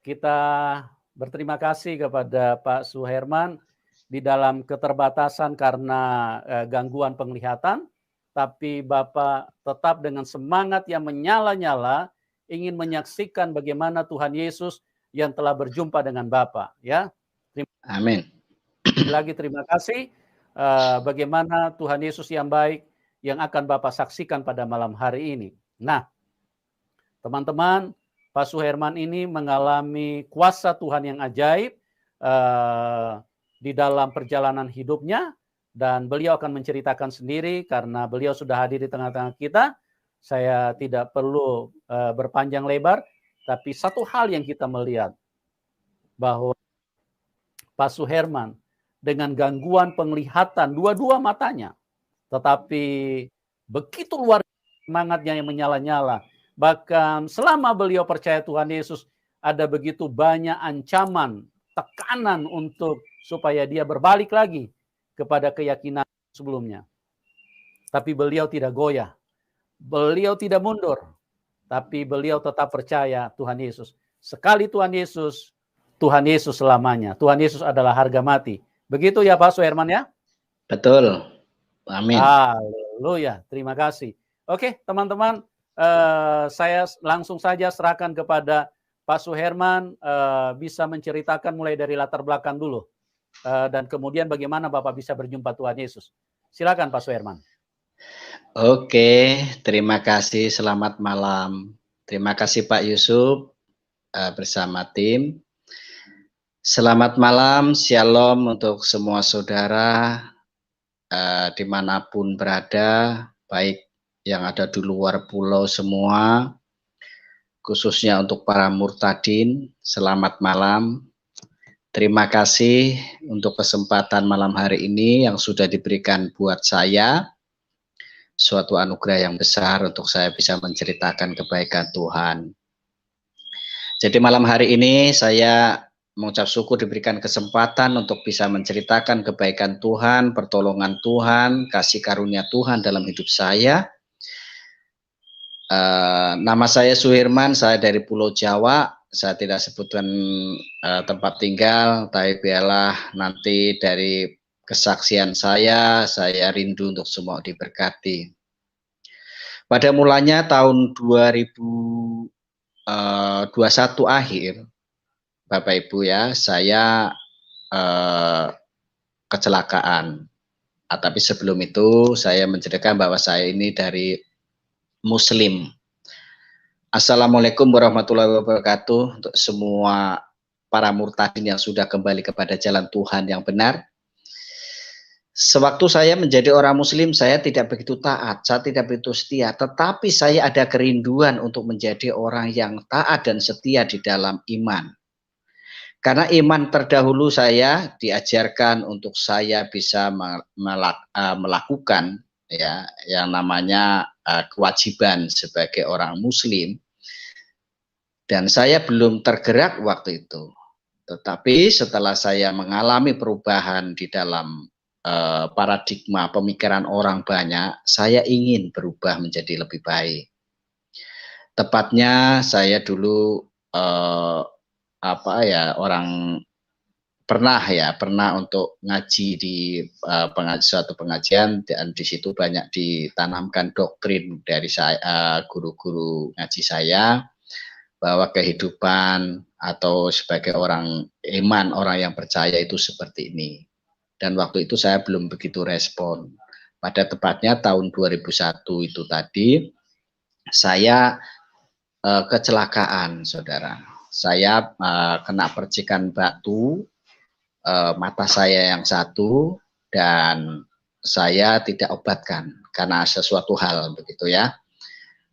kita berterima kasih kepada Pak Suherman di dalam keterbatasan karena gangguan penglihatan, tapi Bapak tetap dengan semangat yang menyala-nyala ingin menyaksikan bagaimana Tuhan Yesus yang telah berjumpa dengan Bapak, ya. Amin. Lagi terima kasih bagaimana Tuhan Yesus yang baik yang akan Bapak saksikan pada malam hari ini. Nah, teman-teman, Pak Suherman ini mengalami kuasa Tuhan yang ajaib di dalam perjalanan hidupnya, dan beliau akan menceritakan sendiri karena beliau sudah hadir di tengah-tengah kita. Saya tidak perlu berpanjang lebar, tapi satu hal yang kita melihat bahwa Pak Suherman dengan gangguan penglihatan dua-dua matanya, tetapi begitu luar semangatnya yang menyala-nyala. Bahkan selama beliau percaya Tuhan Yesus, ada begitu banyak ancaman, tekanan untuk supaya dia berbalik lagi kepada keyakinan sebelumnya. Tapi beliau tidak goyah. Beliau tidak mundur. Tapi beliau tetap percaya Tuhan Yesus. Sekali Tuhan Yesus selamanya. Tuhan Yesus adalah harga mati. Begitu ya Pak Suherman ya? Betul. Amin. Haleluya. Terima kasih. Oke teman-teman, saya langsung saja serahkan kepada Pak Suherman, bisa menceritakan mulai dari latar belakang dulu. Dan kemudian bagaimana Bapak bisa berjumpa Tuhan Yesus. Silakan Pak Suherman. Oke, terima kasih. Selamat malam. Terima kasih Pak Yusuf bersama tim. Selamat malam, shalom untuk semua saudara dimanapun berada, baik yang ada di luar pulau semua, khususnya untuk para murtadin. Selamat malam. Terima kasih untuk kesempatan malam hari ini yang sudah diberikan buat saya. Suatu anugerah yang besar untuk saya bisa menceritakan kebaikan Tuhan. Jadi malam hari ini saya mengucap syukur diberikan kesempatan untuk bisa menceritakan kebaikan Tuhan, pertolongan Tuhan, kasih karunia Tuhan dalam hidup saya. Nama saya Suherman, saya dari Pulau Jawa. Saya tidak sebutkan tempat tinggal, tapi biarlah nanti dari kesaksian saya rindu untuk semua diberkati. Pada mulanya tahun 2021 akhir, Bapak Ibu ya, saya kecelakaan. Tapi sebelum itu saya menceritakan bahwa saya ini dari Muslim. Assalamualaikum warahmatullahi wabarakatuh untuk semua para murtadin yang sudah kembali kepada jalan Tuhan yang benar. Sewaktu saya menjadi orang Muslim, saya tidak begitu taat, saya tidak begitu setia, tetapi saya ada kerinduan untuk menjadi orang yang taat dan setia di dalam iman. Karena iman terdahulu saya diajarkan untuk saya bisa melakukan ya yang namanya kewajiban sebagai orang Muslim. Dan saya belum tergerak waktu itu. Tetapi setelah saya mengalami perubahan di dalam paradigma pemikiran orang banyak, saya ingin berubah menjadi lebih baik. Tepatnya saya dulu orang pernah untuk ngaji di suatu pengajian, dan di situ banyak ditanamkan doktrin dari saya, guru-guru ngaji saya, bahwa kehidupan atau sebagai orang iman, orang yang percaya itu seperti ini. Dan waktu itu saya belum begitu respon. Pada tepatnya tahun 2001 itu tadi, saya kecelakaan, saudara. Saya kena percikan batu, mata saya yang satu, dan saya tidak obatkan karena sesuatu hal begitu ya.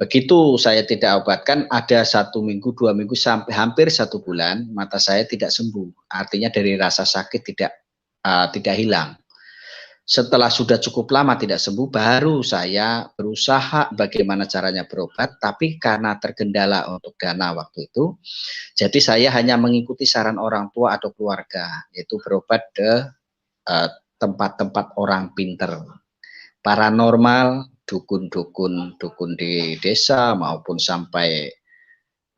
Begitu saya tidak obatkan, ada 1 minggu, 2 minggu, sampai hampir 1 bulan, mata saya tidak sembuh. Artinya dari rasa sakit tidak hilang. Setelah sudah cukup lama tidak sembuh, baru saya berusaha bagaimana caranya berobat, tapi karena tergendala untuk dana waktu itu, jadi saya hanya mengikuti saran orang tua atau keluarga, yaitu berobat ke tempat-tempat orang pinter, paranormal, dukun di desa maupun sampai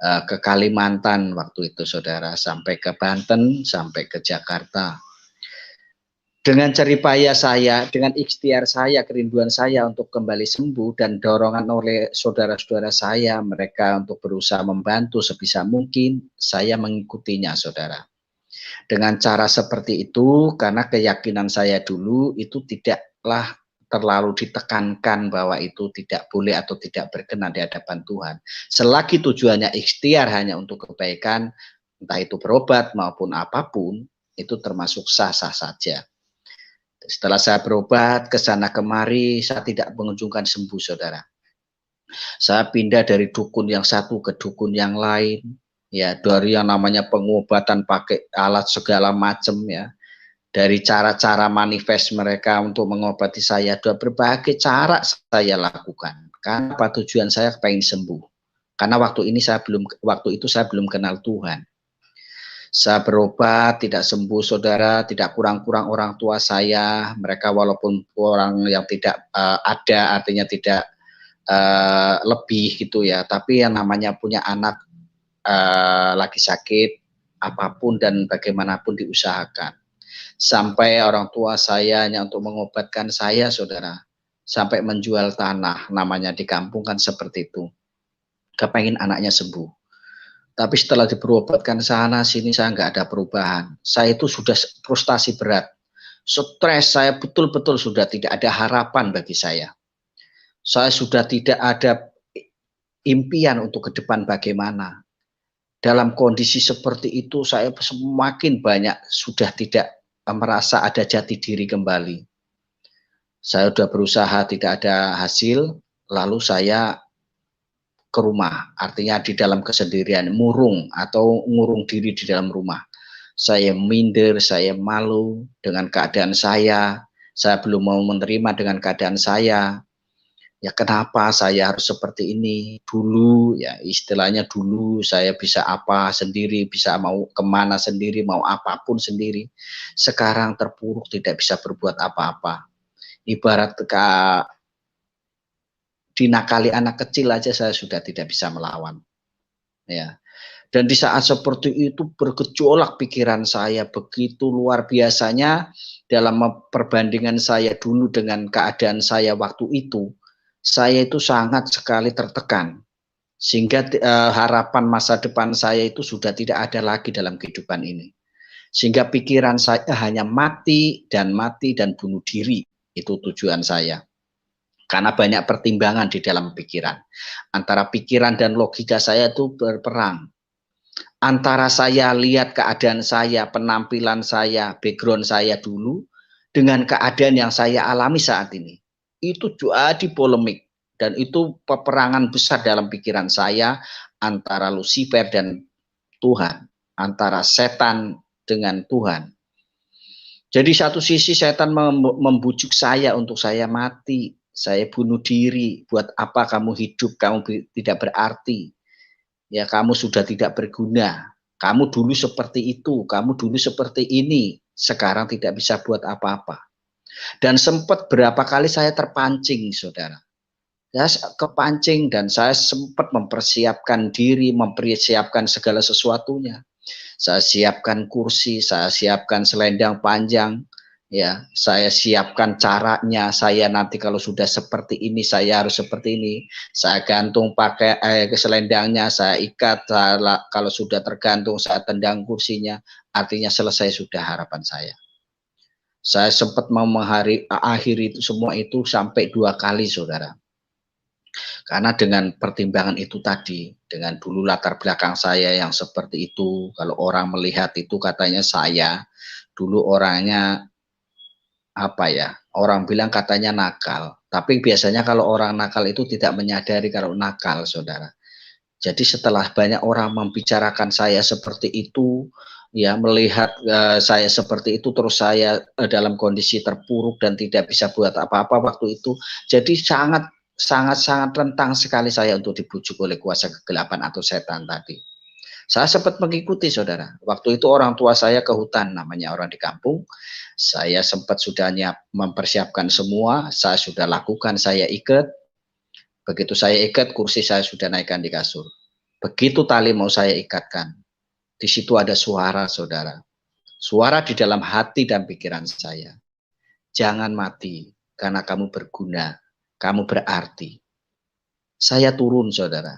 ke Kalimantan waktu itu saudara, sampai ke Banten, sampai ke Jakarta. Dengan jeripaya saya, dengan ikhtiar saya, kerinduan saya untuk kembali sembuh dan dorongan oleh saudara-saudara saya, mereka untuk berusaha membantu sebisa mungkin, saya mengikutinya saudara. Dengan cara seperti itu, karena keyakinan saya dulu itu tidaklah terlalu ditekankan bahwa itu tidak boleh atau tidak berkenan di hadapan Tuhan. Selagi tujuannya ikhtiar hanya untuk kebaikan, entah itu berobat maupun apapun, itu termasuk sah-sah saja. Setelah saya berobat ke sana kemari, saya tidak mengunjungkan sembuh, saudara. Saya pindah dari dukun yang satu ke dukun yang lain, ya, dari yang namanya pengobatan pakai alat segala macam, ya, dari cara-cara manifest mereka untuk mengobati saya, ada berbagai cara saya lakukan. Karena apa, tujuan saya pengen sembuh. Karena waktu itu saya belum kenal Tuhan. Saya berobat, tidak sembuh saudara, tidak kurang-kurang orang tua saya, mereka walaupun orang yang tidak ada, artinya tidak lebih gitu ya, tapi yang namanya punya anak lagi sakit, apapun dan bagaimanapun diusahakan. Sampai orang tua saya hanya untuk mengobatkan saya saudara, sampai menjual tanah, namanya di kampung kan seperti itu, kepengen anaknya sembuh. Tapi setelah diberobatkan sana sini saya nggak ada perubahan. Saya itu sudah frustasi berat, stres, saya betul-betul sudah tidak ada harapan bagi saya. Saya sudah tidak ada impian untuk ke depan bagaimana. Dalam kondisi seperti itu saya semakin banyak sudah tidak merasa ada jati diri kembali. Saya sudah berusaha tidak ada hasil, lalu saya ke rumah, artinya di dalam kesendirian, murung atau ngurung diri di dalam rumah. Saya minder, saya malu dengan keadaan saya belum mau menerima dengan keadaan saya. Ya kenapa saya harus seperti ini? Dulu ya istilahnya dulu saya bisa apa sendiri, bisa mau kemana sendiri, mau apapun sendiri. Sekarang terpuruk tidak bisa berbuat apa-apa. Ibarat dinakali anak kecil aja saya sudah tidak bisa melawan, ya. Dan di saat seperti itu bergejolak pikiran saya begitu luar biasanya dalam perbandingan saya dulu dengan keadaan saya waktu itu, saya itu sangat sekali tertekan sehingga harapan masa depan saya itu sudah tidak ada lagi dalam kehidupan ini, sehingga pikiran saya hanya mati dan bunuh diri, itu tujuan saya. Karena banyak pertimbangan di dalam pikiran. Antara pikiran dan logika saya itu berperang. Antara saya lihat keadaan saya, penampilan saya, background saya dulu, dengan keadaan yang saya alami saat ini. Itu jadi polemik. Dan itu peperangan besar dalam pikiran saya, antara Lucifer dan Tuhan. Antara setan dengan Tuhan. Jadi satu sisi setan membujuk saya untuk saya mati. Saya bunuh diri, buat apa kamu hidup, kamu tidak berarti, ya kamu sudah tidak berguna, kamu dulu seperti itu, kamu dulu seperti ini, sekarang tidak bisa buat apa-apa. Dan sempat berapa kali saya terpancing saudara, ya kepancing dan saya sempat mempersiapkan diri, mempersiapkan segala sesuatunya. Saya siapkan kursi, saya siapkan selendang panjang, ya, saya siapkan caranya, saya nanti kalau sudah seperti ini, saya harus seperti ini, saya gantung pakai selendangnya, saya ikat, kalau sudah tergantung, saya tendang kursinya, artinya selesai sudah harapan saya. Saya sempat mau mengakhiri itu semua itu sampai 2 kali, saudara. Karena dengan pertimbangan itu tadi, dengan dulu latar belakang saya yang seperti itu, kalau orang melihat itu katanya saya dulu orangnya apa ya, orang bilang katanya nakal, tapi biasanya kalau orang nakal itu tidak menyadari kalau nakal, saudara. Jadi setelah banyak orang membicarakan saya seperti itu, ya melihat saya seperti itu, terus saya dalam kondisi terpuruk dan tidak bisa buat apa-apa waktu itu, jadi sangat rentang sekali saya untuk dibujuk oleh kuasa kegelapan atau setan tadi. Saya sempat mengikuti saudara. Waktu itu orang tua saya ke hutan, namanya orang di kampung. Saya sempat sudah mempersiapkan semua, saya sudah lakukan, saya ikat. Begitu saya ikat, kursi saya sudah naikkan di kasur. Begitu tali mau saya ikatkan, di situ ada suara, saudara. Suara di dalam hati dan pikiran saya. Jangan mati, karena kamu berguna, kamu berarti. Saya turun, saudara.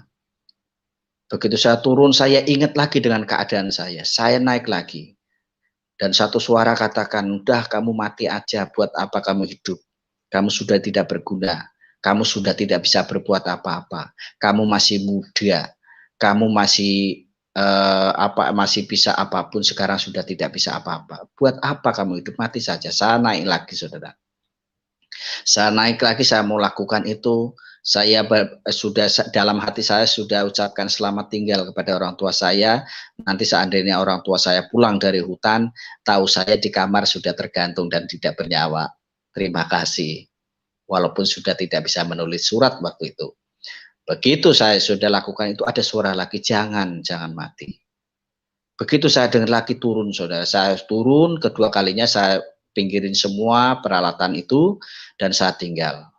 Begitu saya turun, saya ingat lagi dengan keadaan saya. Saya naik lagi. Dan satu suara katakan, udah kamu mati aja, buat apa kamu hidup? Kamu sudah tidak berguna. Kamu sudah tidak bisa berbuat apa-apa. Kamu masih muda. Kamu masih masih bisa apapun, sekarang sudah tidak bisa apa-apa. Buat apa kamu hidup? Mati saja. Saya naik lagi, saudara. Saya naik lagi, saya mau lakukan itu. Saya sudah dalam hati saya sudah ucapkan selamat tinggal kepada orang tua saya. Nanti seandainya orang tua saya pulang dari hutan, tahu saya di kamar sudah tergantung dan tidak bernyawa. Terima kasih. Walaupun sudah tidak bisa menulis surat waktu itu. Begitu saya sudah lakukan itu, ada suara lagi, jangan mati. Begitu saya dengar lagi turun, saudara. Saya turun, kedua kalinya saya pinggirin semua peralatan itu dan saya tinggal.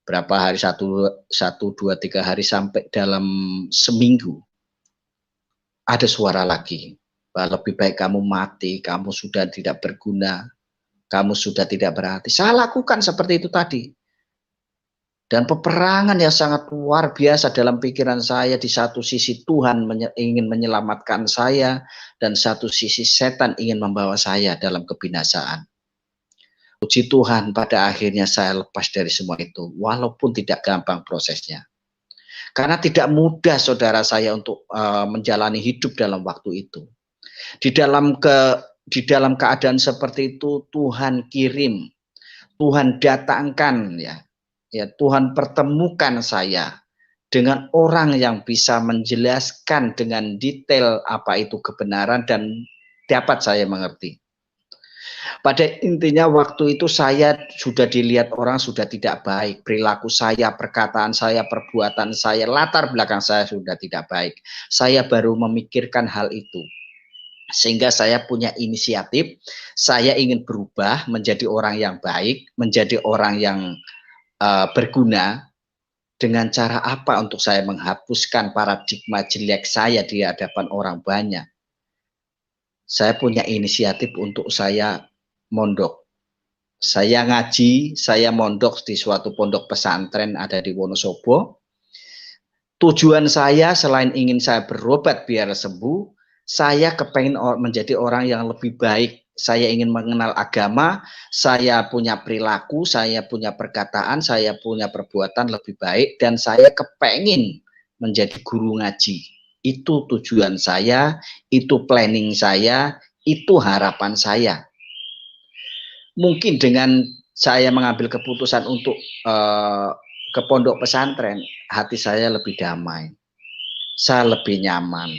Berapa hari, 1, 2, 3 hari sampai dalam seminggu. Ada suara lagi. Lebih baik kamu mati, kamu sudah tidak berguna, kamu sudah tidak berarti. Saya lakukan seperti itu tadi. Dan peperangan yang sangat luar biasa dalam pikiran saya. Di satu sisi Tuhan ingin menyelamatkan saya, dan satu sisi setan ingin membawa saya dalam kebinasaan. Puji Tuhan, pada akhirnya saya lepas dari semua itu, walaupun tidak gampang prosesnya. Karena tidak mudah, saudara saya, untuk menjalani hidup dalam waktu itu. Di dalam keadaan seperti itu, Tuhan kirim, Tuhan datangkan, ya Tuhan pertemukan saya dengan orang yang bisa menjelaskan dengan detail apa itu kebenaran dan dapat saya mengerti. Pada intinya waktu itu saya sudah dilihat orang sudah tidak baik, perilaku saya, perkataan saya, perbuatan saya, latar belakang saya sudah tidak baik. Saya baru memikirkan hal itu. Sehingga saya punya inisiatif, saya ingin berubah menjadi orang yang baik, menjadi orang yang berguna. Dengan cara apa untuk saya menghapuskan paradigma jelek saya di hadapan orang banyak? Saya punya inisiatif untuk saya mondok. Saya ngaji, saya mondok di suatu pondok pesantren ada di Wonosobo. Tujuan saya selain ingin saya berobat biar sembuh, saya kepengen menjadi orang yang lebih baik. Saya ingin mengenal agama, saya punya perilaku, saya punya perkataan, saya punya perbuatan lebih baik, dan saya kepengen menjadi guru ngaji. Itu tujuan saya, itu planning saya, itu harapan saya. Mungkin dengan saya mengambil keputusan untuk ke pondok pesantren, hati saya lebih damai, saya lebih nyaman,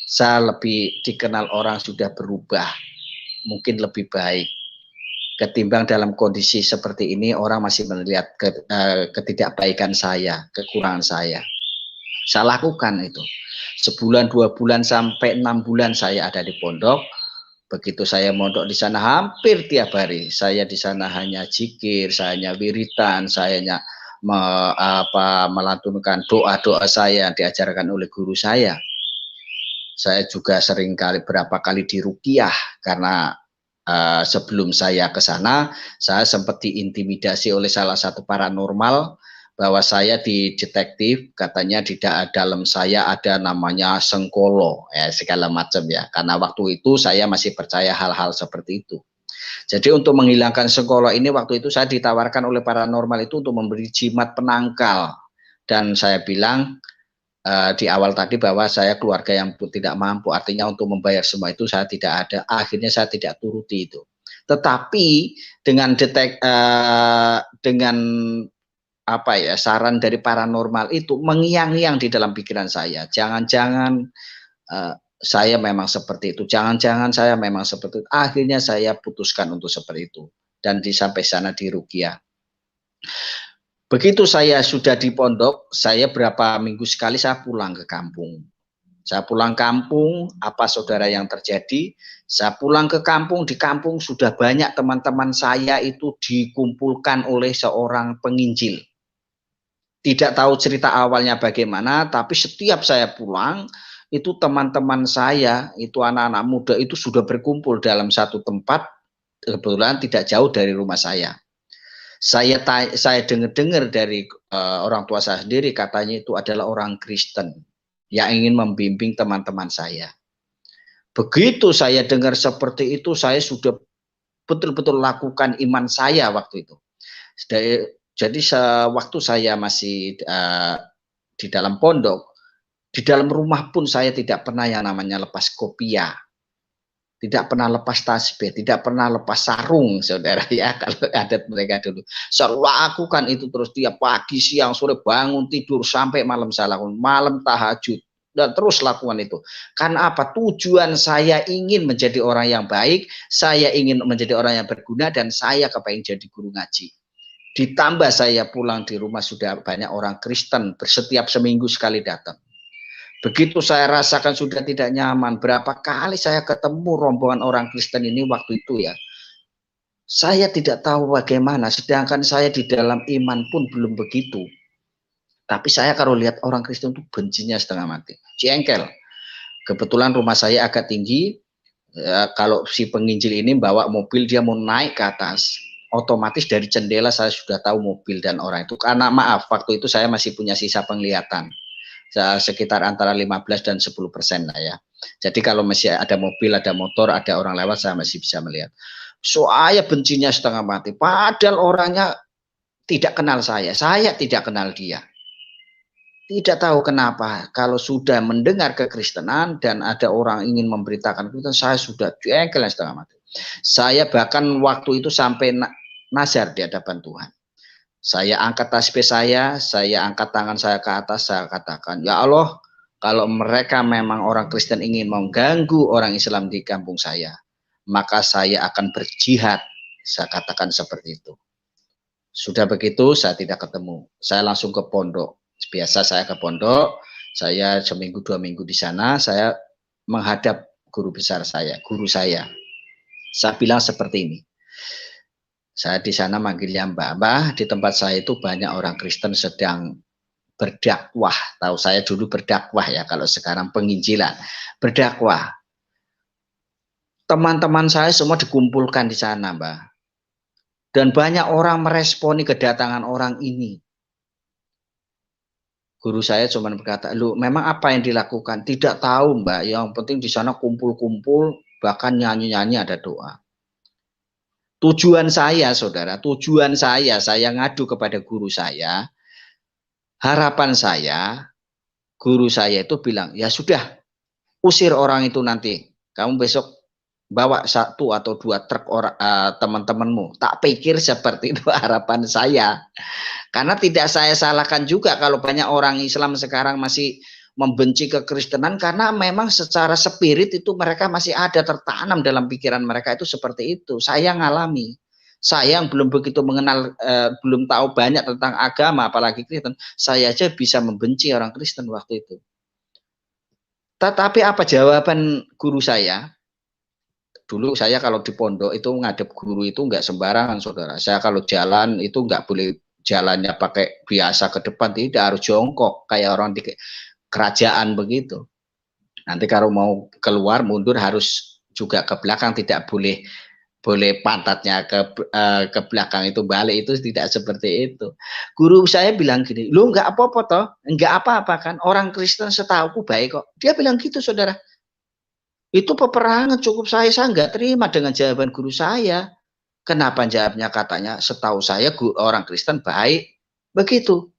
saya lebih dikenal orang sudah berubah, mungkin lebih baik ketimbang dalam kondisi seperti ini orang masih melihat ketidakbaikan saya, kekurangan saya. Saya lakukan itu. Sebulan, 2 bulan, sampai 6 bulan saya ada di pondok. Begitu saya mondok di sana hampir tiap hari. Saya di sana hanya zikir, saya hanya wiritan, saya hanya melantunkan doa-doa saya yang diajarkan oleh guru saya. Saya juga berapa kali diruqyah karena sebelum saya ke sana, saya sempat diintimidasi oleh salah satu paranormal bahwa saya didetektif, katanya di dalam saya ada namanya sengkolo, ya segala macam ya. Karena waktu itu saya masih percaya hal-hal seperti itu. Jadi untuk menghilangkan sengkolo ini waktu itu saya ditawarkan oleh paranormal itu untuk memberi jimat penangkal. Dan saya bilang di awal tadi bahwa saya keluarga yang tidak mampu, artinya untuk membayar semua itu saya tidak ada. Akhirnya saya tidak turuti itu. Tetapi dengan saran dari paranormal itu mengiang-iang di dalam pikiran saya. Jangan-jangan saya memang seperti itu. Jangan-jangan saya memang seperti itu. Akhirnya saya putuskan untuk seperti itu. Dan sampai sana diruqyah. Begitu saya sudah di pondok, saya berapa minggu sekali saya pulang ke kampung. Saya pulang kampung, apa saudara yang terjadi? Saya pulang ke kampung, di kampung sudah banyak teman-teman saya itu dikumpulkan oleh seorang penginjil. tidak tahu cerita awalnya bagaimana, tapi setiap saya pulang, itu teman-teman saya, itu anak-anak muda itu sudah berkumpul dalam satu tempat, kebetulan tidak jauh dari rumah saya. Saya dengar-dengar dari orang tua saya sendiri, katanya itu adalah orang Kristen yang ingin membimbing teman-teman saya. Begitu saya dengar seperti itu, saya sudah betul-betul lakukan iman saya waktu itu. Jadi waktu saya masih di dalam pondok, di dalam rumah pun saya tidak pernah yang namanya lepas kopiah, tidak pernah lepas tasbih, tidak pernah lepas sarung, saudara ya, kalau adat mereka dulu. Saya lakukan itu terus tiap pagi, siang, sore, bangun tidur sampai malam saya lakukan, malam tahajud, dan terus lakukan itu. Karena apa? Tujuan saya ingin menjadi orang yang baik, saya ingin menjadi orang yang berguna, dan saya kepengen jadi guru ngaji. Ditambah saya pulang di rumah sudah banyak orang Kristen, setiap seminggu sekali datang. Begitu saya rasakan sudah tidak nyaman, berapa kali saya ketemu rombongan orang Kristen ini waktu itu ya. Saya tidak tahu bagaimana, sedangkan saya di dalam iman pun belum begitu. Tapi saya kalau lihat orang Kristen itu bencinya setengah mati, jengkel. Kebetulan rumah saya agak tinggi, ya, kalau si penginjil ini bawa mobil, dia mau naik ke atas, otomatis dari jendela saya sudah tahu mobil dan orang itu. Karena maaf, waktu itu saya masih punya sisa penglihatan, sekitar antara 15 dan 10% lah ya. Jadi kalau masih ada mobil, ada motor, ada orang lewat, saya masih bisa melihat. Saya bencinya setengah mati, padahal orangnya tidak kenal saya tidak kenal dia. Tidak tahu kenapa, kalau sudah mendengar kekristenan dan ada orang ingin memberitakan Kristen, saya sudah jengkel setengah mati. Saya bahkan waktu itu sampai nazar di hadapan Tuhan. Saya angkat tasbih saya angkat tangan saya ke atas, saya katakan, ya Allah, kalau mereka memang orang Kristen ingin mengganggu orang Islam di kampung saya, maka saya akan berjihad. Saya katakan seperti itu. Sudah begitu, saya tidak ketemu. Saya langsung ke pondok. Biasa saya ke pondok, saya seminggu 2 minggu di sana, saya menghadap guru besar saya, guru saya. Saya bilang seperti ini. Saya di sana manggilnya Mbah. Di tempat saya itu banyak orang Kristen sedang berdakwah. Tahu saya dulu berdakwah ya, kalau sekarang penginjilan. Berdakwah. Teman-teman saya semua dikumpulkan di sana, Mbah. Dan banyak orang meresponi kedatangan orang ini. Guru saya cuma berkata, "Lu memang apa yang dilakukan?" Tidak tahu, Mbak. Yang penting di sana kumpul-kumpul, bahkan nyanyi-nyanyi, ada doa. Tujuan saya, saudara, saya ngadu kepada guru saya, harapan saya, guru saya itu bilang, ya sudah, usir orang itu nanti, kamu besok bawa 1 atau 2 truk teman-temanmu. Tak pikir seperti itu harapan saya. Karena tidak saya salahkan juga kalau banyak orang Islam sekarang masih membenci kekristenan, karena memang secara spirit itu mereka masih ada tertanam dalam pikiran mereka itu seperti itu. Saya ngalami. Saya yang belum begitu mengenal, belum tahu banyak tentang agama, apalagi Kristen, saya aja bisa membenci orang Kristen waktu itu. Tetapi apa jawaban guru saya? Dulu saya kalau di pondok itu ngadep guru itu nggak sembarangan, saudara. Saya kalau jalan itu nggak boleh jalannya pakai biasa ke depan, tidak, harus jongkok kayak orang di kerajaan begitu. Nanti kalau mau keluar mundur harus juga ke belakang, tidak boleh pantatnya ke belakang itu balik, itu tidak seperti itu. Guru saya bilang gini, "Lu nggak apa-apa toh, nggak apa-apa kan, orang Kristen setauku baik kok." Dia bilang gitu, saudara. Itu peperangan cukup saya nggak terima dengan jawaban guru saya. Kenapa jawabnya katanya setahu saya orang Kristen baik, begitu.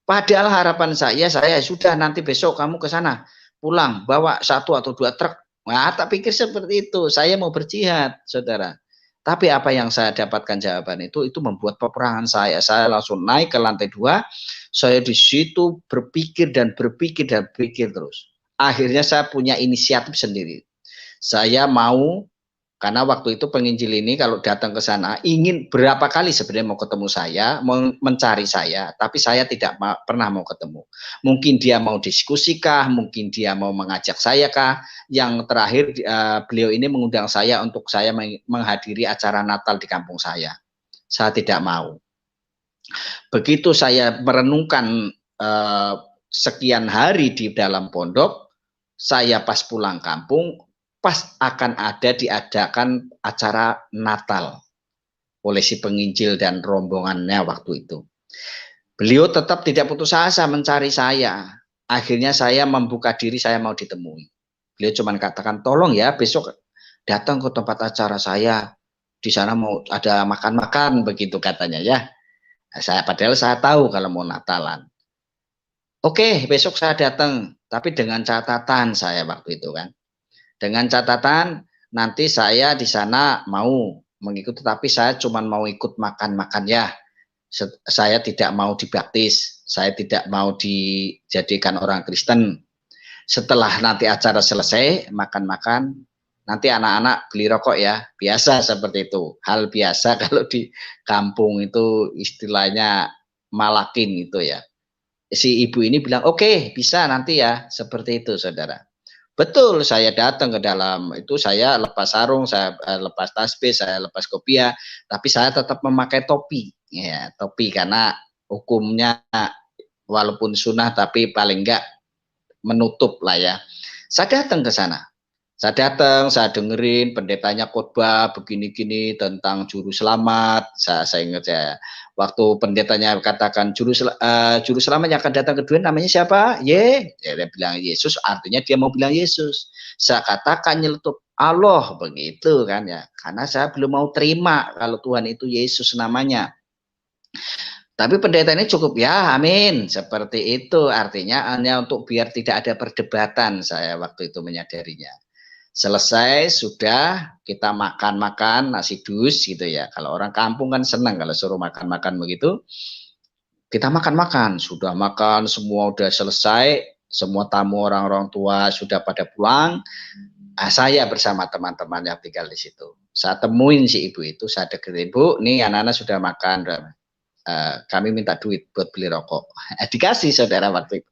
Padahal harapan saya sudah nanti besok kamu ke sana, pulang bawa 1 atau 2 truk. Nah, tak pikir seperti itu. Saya mau berjihad, saudara. Tapi apa yang saya dapatkan jawaban itu membuat peperangan saya. Saya langsung naik ke lantai 2. Saya di situ berpikir terus. Akhirnya saya punya inisiatif sendiri. Saya mau, karena waktu itu penginjil ini kalau datang ke sana ingin berapa kali sebenarnya mau ketemu saya, mencari saya, tapi saya tidak pernah mau ketemu. Mungkin dia mau diskusikah, mungkin dia mau mengajak saya kah. Yang terakhir beliau ini mengundang saya untuk saya menghadiri acara Natal di kampung saya. Saya tidak mau. Begitu saya merenungkan sekian hari di dalam pondok, saya pas pulang kampung, pas akan diadakan acara Natal oleh si penginjil dan rombongannya waktu itu. Beliau tetap tidak putus asa mencari saya. Akhirnya saya membuka diri, saya mau ditemui. Beliau cuma katakan, tolong ya besok datang ke tempat acara saya. Di sana mau ada makan-makan, begitu katanya ya. Padahal saya tahu kalau mau Natalan. Oke, besok saya datang, tapi dengan catatan saya waktu itu kan. Dengan catatan nanti saya di sana mau mengikuti, tapi saya cuma mau ikut makan-makan ya. Saya tidak mau dibaptis, saya tidak mau dijadikan orang Kristen. Setelah nanti acara selesai, makan-makan, nanti anak-anak beli rokok ya. Biasa seperti itu. Hal biasa kalau di kampung itu istilahnya malakin itu ya. Si ibu ini bilang, oke, bisa nanti ya. Seperti itu, saudara. Betul, saya datang ke dalam itu, saya lepas sarung, saya lepas tasbih, saya lepas kopiah, tapi saya tetap memakai topi, ya topi karena hukumnya walaupun sunnah tapi paling enggak menutup lah ya. Saya datang ke sana, saya dengerin pendetanya khotbah begini-gini tentang juru selamat. Saya ingat ya, waktu pendetanya katakan juru selamat yang akan datang kedua namanya siapa? Ya, dia bilang Yesus, artinya dia mau bilang Yesus. Saya katakan nyeletuk Allah, begitu kan ya, karena saya belum mau terima kalau Tuhan itu Yesus namanya. Tapi pendeta ini cukup ya, amin, seperti itu. Artinya hanya untuk biar tidak ada perdebatan, saya waktu itu menyadarinya. Selesai, sudah kita makan-makan nasi dus gitu ya. Kalau orang kampung kan senang kalau suruh makan-makan begitu. Kita makan-makan, sudah makan, semua udah selesai, semua tamu orang-orang tua sudah pada pulang. Saya bersama teman-teman yang tinggal di situ. Saya temuin si ibu itu, saya deketin, Bu, nih anak-anak sudah makan. Kami minta duit buat beli rokok. Dikasih saudara waktu itu.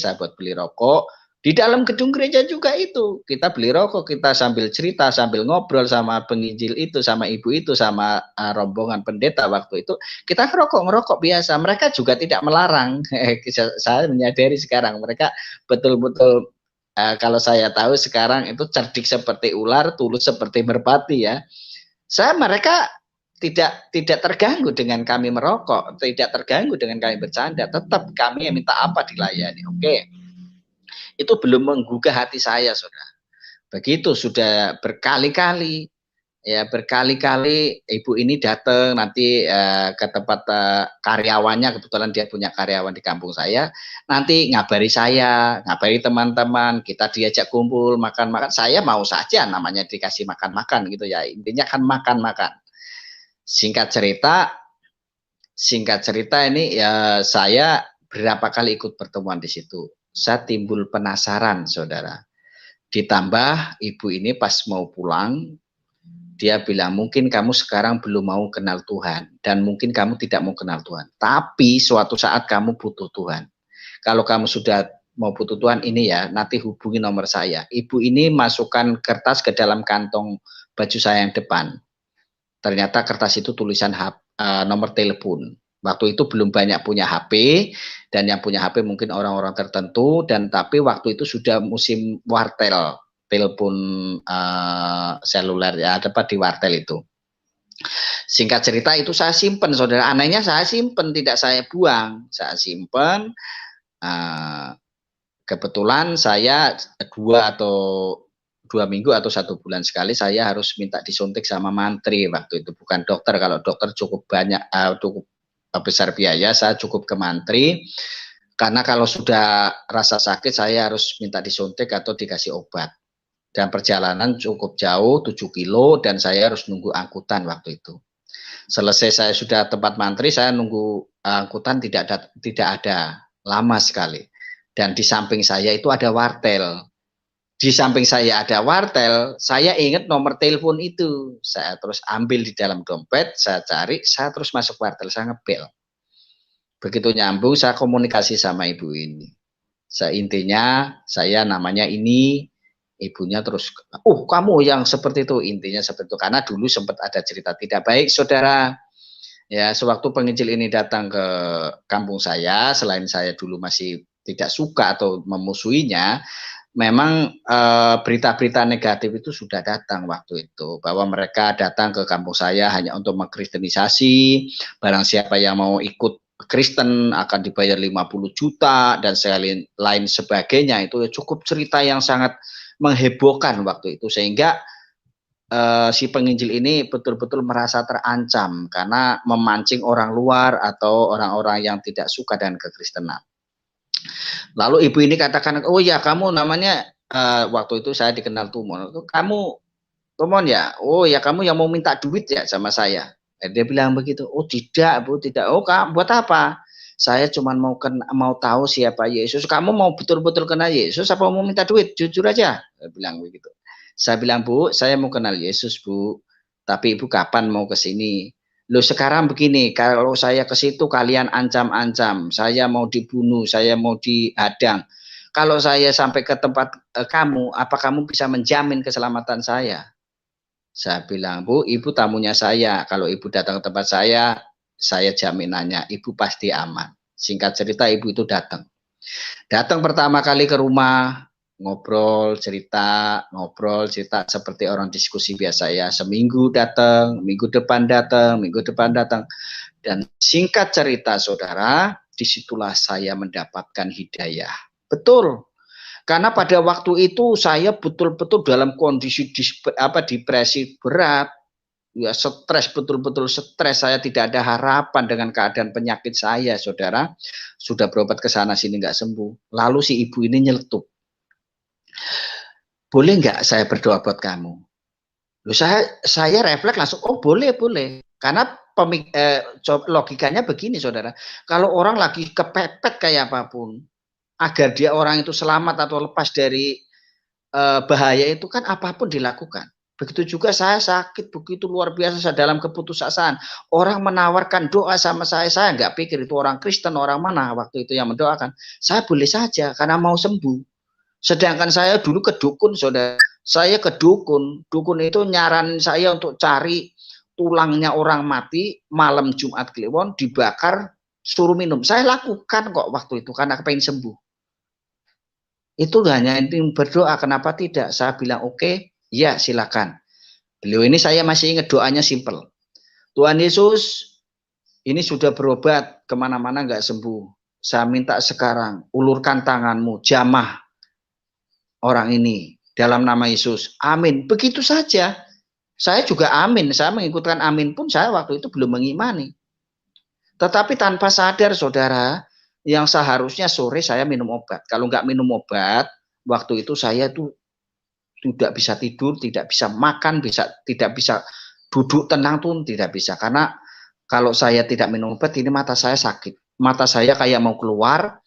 saya buat beli rokok. Di dalam gedung gereja juga itu, kita beli rokok, kita sambil cerita, sambil ngobrol sama penginjil itu, sama ibu itu, sama rombongan pendeta waktu itu, kita ngerokok biasa. Mereka juga tidak melarang. Saya menyadari sekarang, mereka betul-betul, kalau saya tahu sekarang itu cerdik seperti ular, tulus seperti merpati ya. Mereka tidak terganggu dengan kami merokok, tidak terganggu dengan kami bercanda, tetap kami yang minta apa dilayani. Oke. Itu belum menggugah hati saya, saudara. Begitu sudah berkali-kali ibu ini datang nanti ke tempat karyawannya, kebetulan dia punya karyawan di kampung saya, nanti ngabari saya, ngabari teman-teman, kita diajak kumpul makan-makan. Saya mau saja, namanya dikasih makan-makan gitu ya, intinya kan makan-makan. Singkat cerita ini ya, saya berapa kali ikut pertemuan di situ. Saya timbul penasaran, saudara. Ditambah ibu ini pas mau pulang, dia bilang, mungkin kamu sekarang belum mau kenal Tuhan, dan mungkin kamu tidak mau kenal Tuhan. Tapi suatu saat kamu butuh Tuhan. Kalau kamu sudah mau butuh Tuhan, ini ya, nanti hubungi nomor saya. Ibu ini masukkan kertas ke dalam kantong baju saya yang depan. Ternyata kertas itu tulisan nomor telepon. Waktu itu belum banyak punya HP, dan yang punya HP mungkin orang-orang tertentu, dan tapi waktu itu sudah musim wartel, telepon seluler ya, dapat di wartel itu. Singkat cerita itu saya simpen, saudara. Anehnya saya simpen, tidak saya buang, saya simpen. Kebetulan saya 2 minggu atau 1 bulan sekali saya harus minta disuntik sama mantri waktu itu, bukan dokter. Kalau dokter cukup banyak, cukup besar biaya, saya cukup ke mantri, karena kalau sudah rasa sakit saya harus minta disuntik atau dikasih obat. Dan perjalanan cukup jauh, 7 kilo, dan saya harus nunggu angkutan waktu itu. Selesai saya sudah tempat mantri, saya nunggu angkutan tidak ada, lama sekali. Dan di samping saya itu ada wartel. Di samping saya ada wartel, saya ingat nomor telepon itu. Saya terus ambil di dalam dompet, saya cari, saya terus masuk wartel, saya ngebel. Begitu nyambung, saya komunikasi sama ibu ini. Intinya, saya namanya ini, ibunya terus, kamu yang seperti itu, intinya seperti itu. Karena dulu sempat ada cerita tidak baik, saudara. Ya, sewaktu penginjil ini datang ke kampung saya, selain saya dulu masih tidak suka atau memusuhinya, memang berita-berita negatif itu sudah datang waktu itu, bahwa mereka datang ke kampung saya hanya untuk mengkristenisasi, barang siapa yang mau ikut Kristen akan dibayar 50 juta dan lain sebagainya. Itu cukup cerita yang sangat menghebohkan waktu itu, sehingga si penginjil ini betul-betul merasa terancam karena memancing orang luar atau orang-orang yang tidak suka dengan kekristenan. Lalu ibu ini katakan, oh ya kamu namanya, waktu itu saya dikenal Tumon, kamu Tumon ya, oh ya kamu yang mau minta duit ya sama saya. Dia bilang begitu, oh tidak bu, tidak, oh kamu buat apa? Saya cuma mau tahu siapa Yesus. Kamu mau betul-betul kenal Yesus apa mau minta duit? Jujur aja. Dia bilang begitu. Saya bilang, Bu, saya mau kenal Yesus, Bu. Tapi Ibu kapan mau ke sini? Loh sekarang begini, kalau saya ke situ kalian ancam-ancam, saya mau dibunuh, saya mau dihadang. Kalau saya sampai ke tempat kamu, apa kamu bisa menjamin keselamatan saya? Saya bilang, Bu, Ibu tamunya saya. Kalau Ibu datang ke tempat saya jaminannya Ibu pasti aman. Singkat cerita, Ibu itu datang. Datang pertama kali ke rumah, ngobrol, cerita seperti orang diskusi biasa ya. Seminggu datang, minggu depan datang, minggu depan datang. Dan singkat cerita, saudara, disitulah saya mendapatkan hidayah. Betul. Karena pada waktu itu saya betul-betul dalam kondisi depresi berat, ya stres, betul-betul stres. Saya tidak ada harapan dengan keadaan penyakit saya, saudara. Sudah berobat ke sana sini nggak sembuh. Lalu si ibu ini nyeletuk, boleh nggak saya berdoa buat kamu? Loh, saya refleks langsung, oh boleh boleh. Karena logikanya begini, saudara. Kalau orang lagi kepepet kayak apapun, agar dia orang itu selamat atau lepas dari bahaya itu kan apapun dilakukan. Begitu juga saya sakit begitu luar biasa, saya dalam keputusasaan. Orang menawarkan doa sama saya nggak pikir itu orang Kristen, orang mana waktu itu yang mendoakan. Saya boleh saja karena mau sembuh. Sedangkan saya dulu ke dukun, saudara. Saya ke dukun. Dukun itu nyaranin saya untuk cari tulangnya orang mati malam Jumat Kliwon dibakar suruh minum. Saya lakukan kok waktu itu karena pengen sembuh. Itu hanya intim berdoa, kenapa tidak? Saya bilang oke, ya silakan. Beliau ini saya masih ingat doanya simpel. Tuhan Yesus, ini sudah berobat kemana-mana nggak sembuh. Saya minta sekarang ulurkan tanganmu, jamah orang ini dalam nama Yesus. Amin. Begitu saja. Saya juga amin. Saya mengikutkan amin pun saya waktu itu belum mengimani. Tetapi tanpa sadar, saudara, yang seharusnya sore saya minum obat. Kalau nggak minum obat, waktu itu saya tuh tidak bisa tidur, tidak bisa makan, tidak bisa duduk tenang tuh tidak bisa. Karena kalau saya tidak minum obat, ini mata saya sakit. Mata saya kayak mau keluar,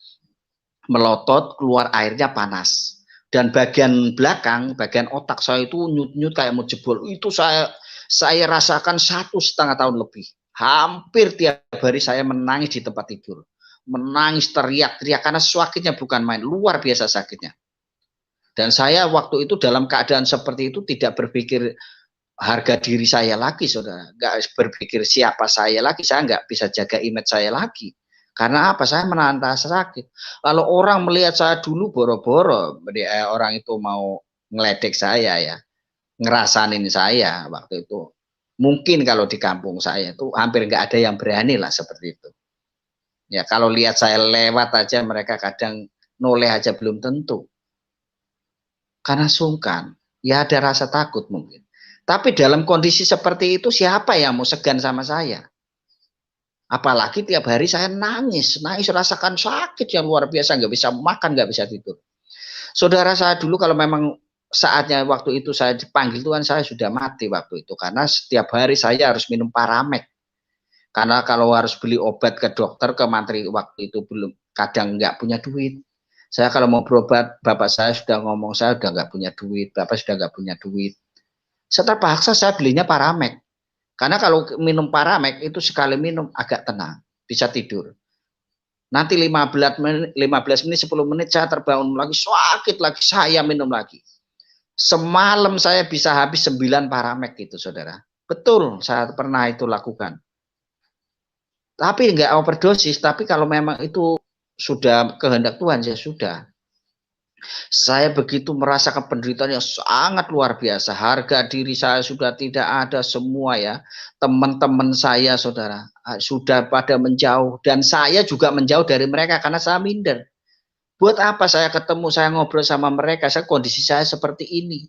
melotot, keluar airnya panas. Dan bagian belakang, bagian otak saya itu nyut-nyut kayak mau jebol. Itu saya rasakan 1,5 tahun lebih. Hampir tiap hari saya menangis di tempat tidur. Menangis, teriak-teriak karena sakitnya bukan main, luar biasa sakitnya. Dan saya waktu itu dalam keadaan seperti itu tidak berpikir harga diri saya lagi, saudara. Nggak berpikir siapa saya lagi. Saya nggak bisa jaga image saya lagi. Karena apa? Saya menahan rasa sakit. Kalau orang melihat saya dulu boro-boro, orang itu mau ngeledek saya ya, ngerasanin saya waktu itu. Mungkin kalau di kampung saya itu hampir nggak ada yang berani lah seperti itu. Ya kalau lihat saya lewat aja mereka kadang noleh aja belum tentu. Karena sungkan, ya ada rasa takut mungkin. Tapi dalam kondisi seperti itu siapa yang mau segan sama saya? Apalagi tiap hari saya nangis rasakan sakit yang luar biasa, nggak bisa makan, nggak bisa tidur. Saudara saya dulu kalau memang saatnya waktu itu saya dipanggil Tuhan, saya sudah mati waktu itu. Karena setiap hari saya harus minum Paramek. Karena kalau harus beli obat ke dokter, ke mantri waktu itu belum, kadang nggak punya duit. Saya kalau mau berobat, bapak saya sudah ngomong, saya sudah nggak punya duit, bapak sudah nggak punya duit. Saya terpaksa saya belinya Paramek. Karena kalau minum Paramek itu sekali minum agak tenang, bisa tidur. Nanti 15 menit, 10 menit saya terbangun lagi, sakit lagi, saya minum lagi. Semalam saya bisa habis 9 Paramek gitu, saudara. Betul, saya pernah itu lakukan. Tapi nggak overdosis, tapi kalau memang itu sudah kehendak Tuhan, ya sudah. Saya begitu merasakan penderitaan yang sangat luar biasa. Harga diri saya sudah tidak ada semua ya. Teman-teman saya, saudara, sudah pada menjauh. Dan saya juga menjauh dari mereka karena saya minder. Buat apa saya ketemu, saya ngobrol sama mereka, kondisi saya seperti ini.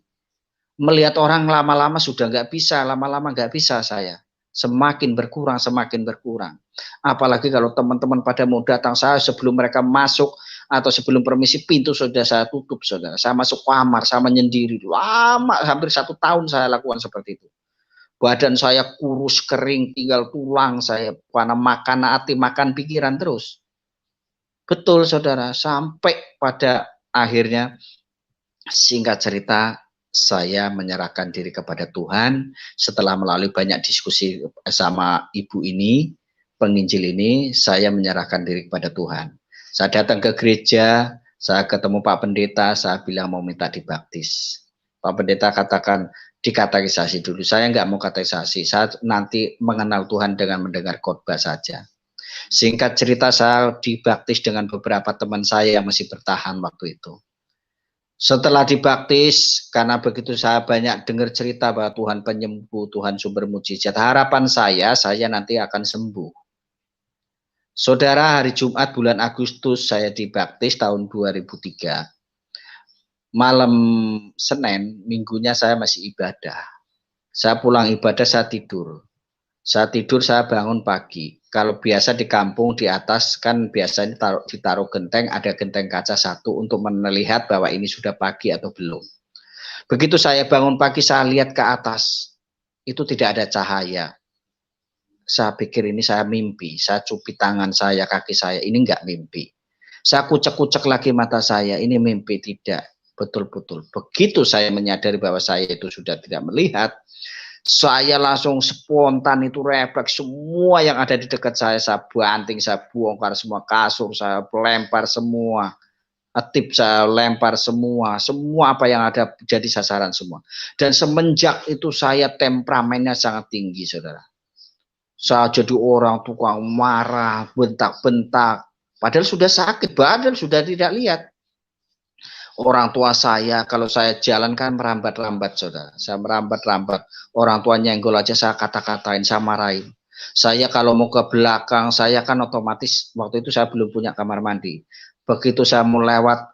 Melihat orang lama-lama sudah nggak bisa, lama-lama nggak bisa saya. Semakin berkurang, semakin berkurang. Apalagi kalau teman-teman pada mau datang saya sebelum mereka masuk atau sebelum permisi pintu sudah saya tutup, saudara. Saya masuk kamar, saya menyendiri. Lama, hampir 1 tahun saya lakukan seperti itu. Badan saya kurus, kering, tinggal tulang saya. Karena makan hati, makan pikiran terus. Betul, saudara. Sampai pada akhirnya, singkat cerita, saya menyerahkan diri kepada Tuhan setelah melalui banyak diskusi sama ibu ini, penginjil ini, saya menyerahkan diri kepada Tuhan. Saya datang ke gereja, saya ketemu Pak Pendeta, saya bilang mau minta dibaptis. Pak Pendeta katakan dikatekisasi dulu. Saya nggak mau katekisasi, saya nanti mengenal Tuhan dengan mendengar khotbah saja. Singkat cerita, saya dibaptis dengan beberapa teman saya yang masih bertahan waktu itu. Setelah dibaptis, karena begitu saya banyak dengar cerita bahwa Tuhan penyembuh, Tuhan sumber mujizat, harapan saya nanti akan sembuh. Saudara, hari Jumat bulan Agustus saya dibaptis tahun 2003. Malam Senin, minggunya saya masih ibadah. Saya pulang ibadah, saya tidur. Saya tidur, saya bangun pagi. Kalau biasa di kampung di atas kan biasanya ditaruh genteng, ada genteng kaca satu untuk melihat bahwa ini sudah pagi atau belum. Begitu saya bangun pagi, saya lihat ke atas, itu tidak ada cahaya. Saya pikir ini saya mimpi, saya cupit tangan saya, kaki saya, ini enggak mimpi. Saya kucek-kucek lagi mata saya, ini mimpi, tidak. Betul-betul. Begitu saya menyadari bahwa saya itu sudah tidak melihat, saya langsung spontan itu refleks semua yang ada di dekat saya banting, saya bongkar semua kasur, saya lempar semua, atip saya lempar semua apa yang ada jadi sasaran semua. Dan semenjak itu saya temperamennya sangat tinggi, saudara. Saya jadi orang tukang marah, bentak-bentak, padahal sudah sakit, badan sudah tidak lihat. Orang tua saya, kalau saya jalan kan merambat-rambat, saudara. Saya merambat-rambat. Orang tua nyenggol aja saya kata-katain, saya marahin. Saya kalau mau ke belakang, saya kan otomatis, waktu itu saya belum punya kamar mandi. Begitu saya mau lewat,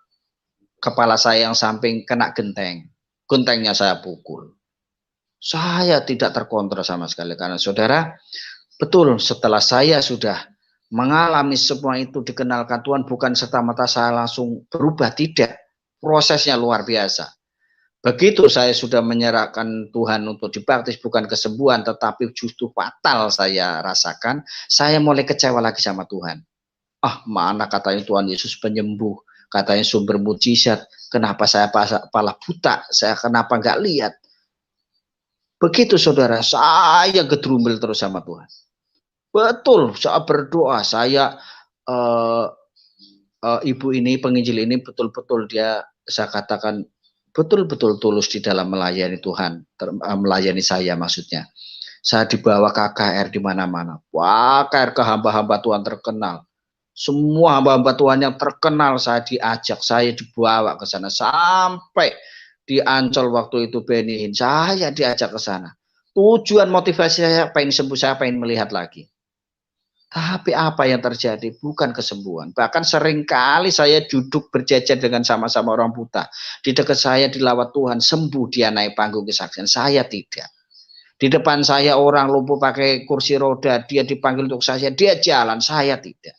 kepala saya yang samping kena genteng. Gentengnya saya pukul. Saya tidak terkontrol sama sekali. Karena saudara, betul setelah saya sudah mengalami semua itu, dikenalkan Tuhan, bukan serta-merta saya langsung berubah, tidak. Prosesnya luar biasa. Begitu saya sudah menyerahkan Tuhan untuk dibaptis, bukan kesembuhan, tetapi justru fatal saya rasakan, saya mulai kecewa lagi sama Tuhan. Ah, mana katanya Tuhan Yesus penyembuh, katanya sumber mujizat, kenapa saya kepala buta, saya kenapa nggak lihat. Begitu saudara, saya gedrumbel terus sama Tuhan. Betul, saya berdoa, saya ibu ini, penginjil ini betul-betul dia, saya katakan betul-betul tulus di dalam melayani Tuhan, melayani saya maksudnya. Saya dibawa KKR di mana-mana. Wah, KKR ke hamba-hamba Tuhan terkenal. Semua hamba-hamba Tuhan yang terkenal saya diajak, saya dibawa ke sana sampai di Ancol waktu itu Benihin, saya diajak ke sana. Tujuan motivasi saya pengen sembuh, saya pengen melihat lagi. Tapi apa yang terjadi? Bukan kesembuhan. Bahkan seringkali saya duduk berjajar dengan sama-sama orang buta. Di dekat saya dilawat Tuhan, sembuh dia naik panggung kesaksian. Saya tidak. Di depan saya orang lumpuh pakai kursi roda, dia dipanggil untuk saya, dia jalan, saya tidak.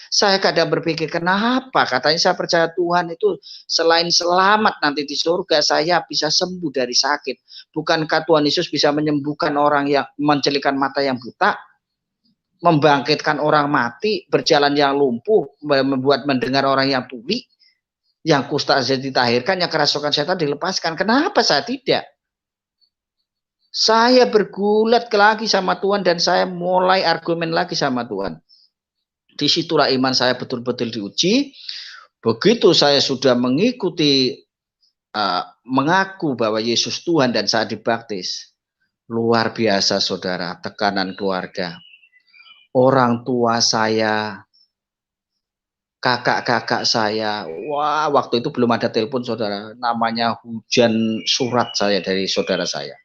Saya kadang berpikir, kenapa? Katanya saya percaya Tuhan itu selain selamat nanti di surga, saya bisa sembuh dari sakit. Bukankah Tuhan Yesus bisa menyembuhkan orang yang mencelikan mata yang buta? Membangkitkan orang mati, berjalan yang lumpuh, membuat mendengar orang yang tuli, yang kusta ditahirkan, yang kerasukan setan dilepaskan. Kenapa saya tidak? Saya bergulat lagi sama Tuhan dan saya mulai argumen lagi sama Tuhan. Disitulah iman saya betul-betul diuji. Begitu saya sudah mengikuti, mengaku bahwa Yesus Tuhan dan saya dibaptis, luar biasa saudara, tekanan keluarga. orang tua saya, kakak-kakak saya, wah waktu itu belum ada telepon saudara, namanya hujan surat saya dari saudara saya.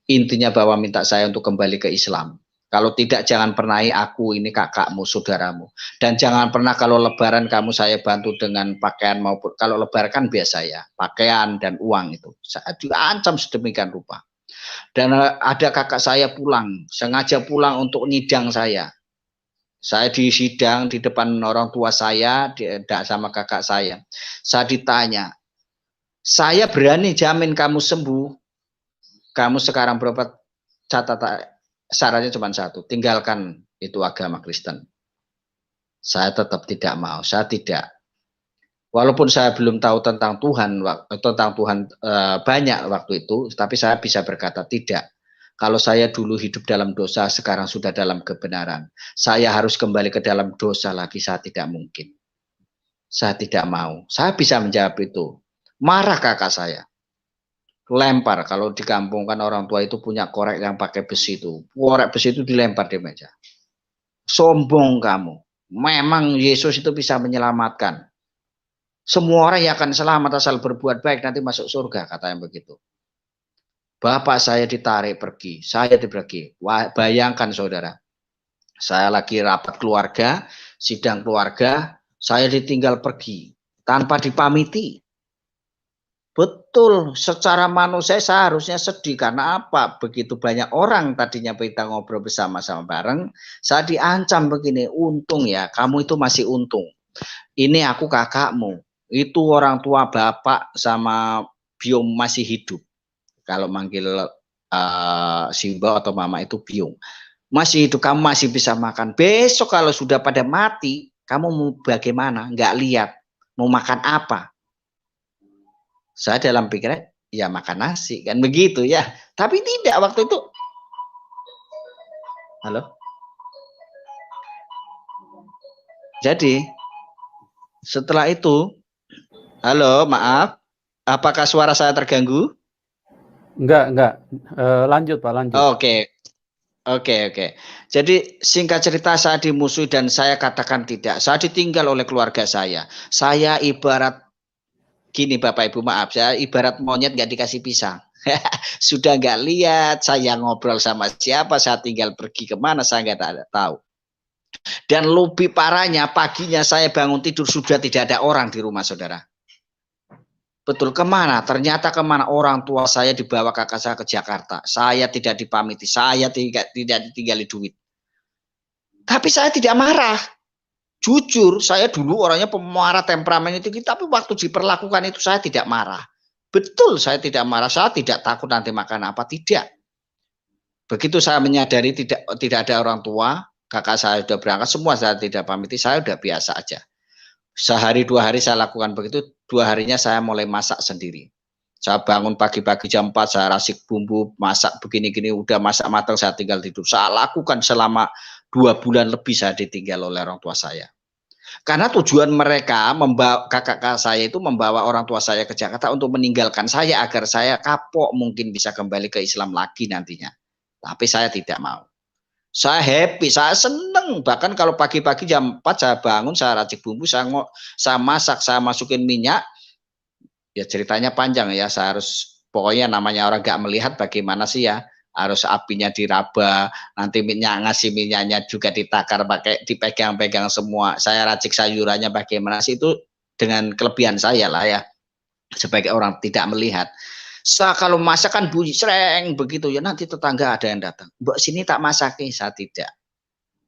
Intinya bahwa minta saya untuk kembali ke Islam. Kalau tidak jangan pernah aku ini kakakmu, saudaramu. Dan jangan pernah kalau lebaran kamu saya bantu dengan pakaian maupun kalau lebaran kan biasa ya, pakaian dan uang itu. Saya diancam sedemikian rupa. Dan ada kakak saya pulang, sengaja pulang untuk nyidang saya. Saya di sidang di depan orang tua saya, sama kakak saya. Saya ditanya, saya berani jamin kamu sembuh. Kamu sekarang berapa catatan syaratnya cuma satu, tinggalkan itu agama Kristen. Saya tetap tidak mau, saya tidak. Walaupun saya belum tahu tentang Tuhan banyak waktu itu, tapi saya bisa berkata tidak. Kalau saya dulu hidup dalam dosa, sekarang sudah dalam kebenaran. Saya harus kembali ke dalam dosa lagi, saya tidak mungkin. Saya tidak mau. Saya bisa menjawab itu. Marah kakak saya. Lempar, kalau di kampung kan orang tua itu punya korek yang pakai besi itu. Korek besi itu dilempar di meja. Sombong kamu. Memang Yesus itu bisa menyelamatkan. Semua orang yang akan selamat asal berbuat baik nanti masuk surga, katanya begitu. Bapak saya ditarik pergi, saya pergi. Bayangkan saudara, saya lagi rapat keluarga, sidang keluarga, saya ditinggal pergi tanpa dipamiti. Betul, secara manusia saya harusnya sedih karena apa? Begitu banyak orang tadinya kita ngobrol bersama-sama bareng, saya diancam begini, untung ya, kamu itu masih untung. Ini aku kakakmu, itu orang tua bapak sama biom masih hidup. Kalau manggil Simba atau Mama itu biung. Masih hidup, kamu masih bisa makan. Besok kalau sudah pada mati, kamu mau bagaimana? Nggak lihat. Mau makan apa? Saya dalam pikiran, ya makan nasi. Kan begitu ya. Tapi tidak waktu itu. Halo? Jadi, setelah itu, halo, maaf. Apakah suara saya terganggu? Enggak. Lanjut Pak, lanjut. Oke. Jadi singkat cerita saya dimusuhi dan saya katakan tidak. Saya ditinggal oleh keluarga saya. Saya ibarat gini Bapak Ibu maaf, saya ibarat monyet nggak dikasih pisang. Sudah nggak lihat, saya ngobrol sama siapa, saya tinggal pergi kemana, saya nggak tahu. Dan lebih parahnya paginya saya bangun tidur sudah tidak ada orang di rumah saudara. Betul, kemana? Ternyata kemana orang tua saya dibawa kakak saya ke Jakarta. Saya tidak dipamiti, saya tidak ditinggali duit. Tapi saya tidak marah. Jujur, saya dulu orangnya pemarah, temperamen itu, tapi waktu diperlakukan itu saya tidak marah. Betul, saya tidak marah, saya tidak takut nanti makan apa, tidak. Begitu saya menyadari tidak ada orang tua, kakak saya sudah berangkat, semua saya tidak pamiti, saya sudah biasa aja. Sehari 2 hari saya lakukan begitu, 2 harinya saya mulai masak sendiri. Saya bangun pagi-pagi jam 4, saya rasik bumbu, masak begini-gini, udah masak matang, saya tinggal tidur. Saya lakukan selama 2 bulan lebih saya ditinggal oleh orang tua saya. Karena tujuan mereka, kakak saya itu membawa orang tua saya ke Jakarta untuk meninggalkan saya agar saya kapok mungkin bisa kembali ke Islam lagi nantinya. Tapi saya tidak mau. Saya happy, saya seneng. Bahkan kalau pagi-pagi jam 4 saya bangun, saya racik bumbu, saya masak, saya masukin minyak. Ya ceritanya panjang ya, saya harus, pokoknya namanya orang gak melihat bagaimana sih ya. Harus apinya diraba, nanti ngasih minyaknya juga ditakar, pakai dipegang-pegang semua. Saya racik sayurannya bagaimana sih, itu dengan kelebihan saya lah ya. Sebagai orang tidak melihat. Kalau masak kan bunyi sereng begitu ya, nanti tetangga ada yang datang, Mbak sini tak masaki, saya tidak.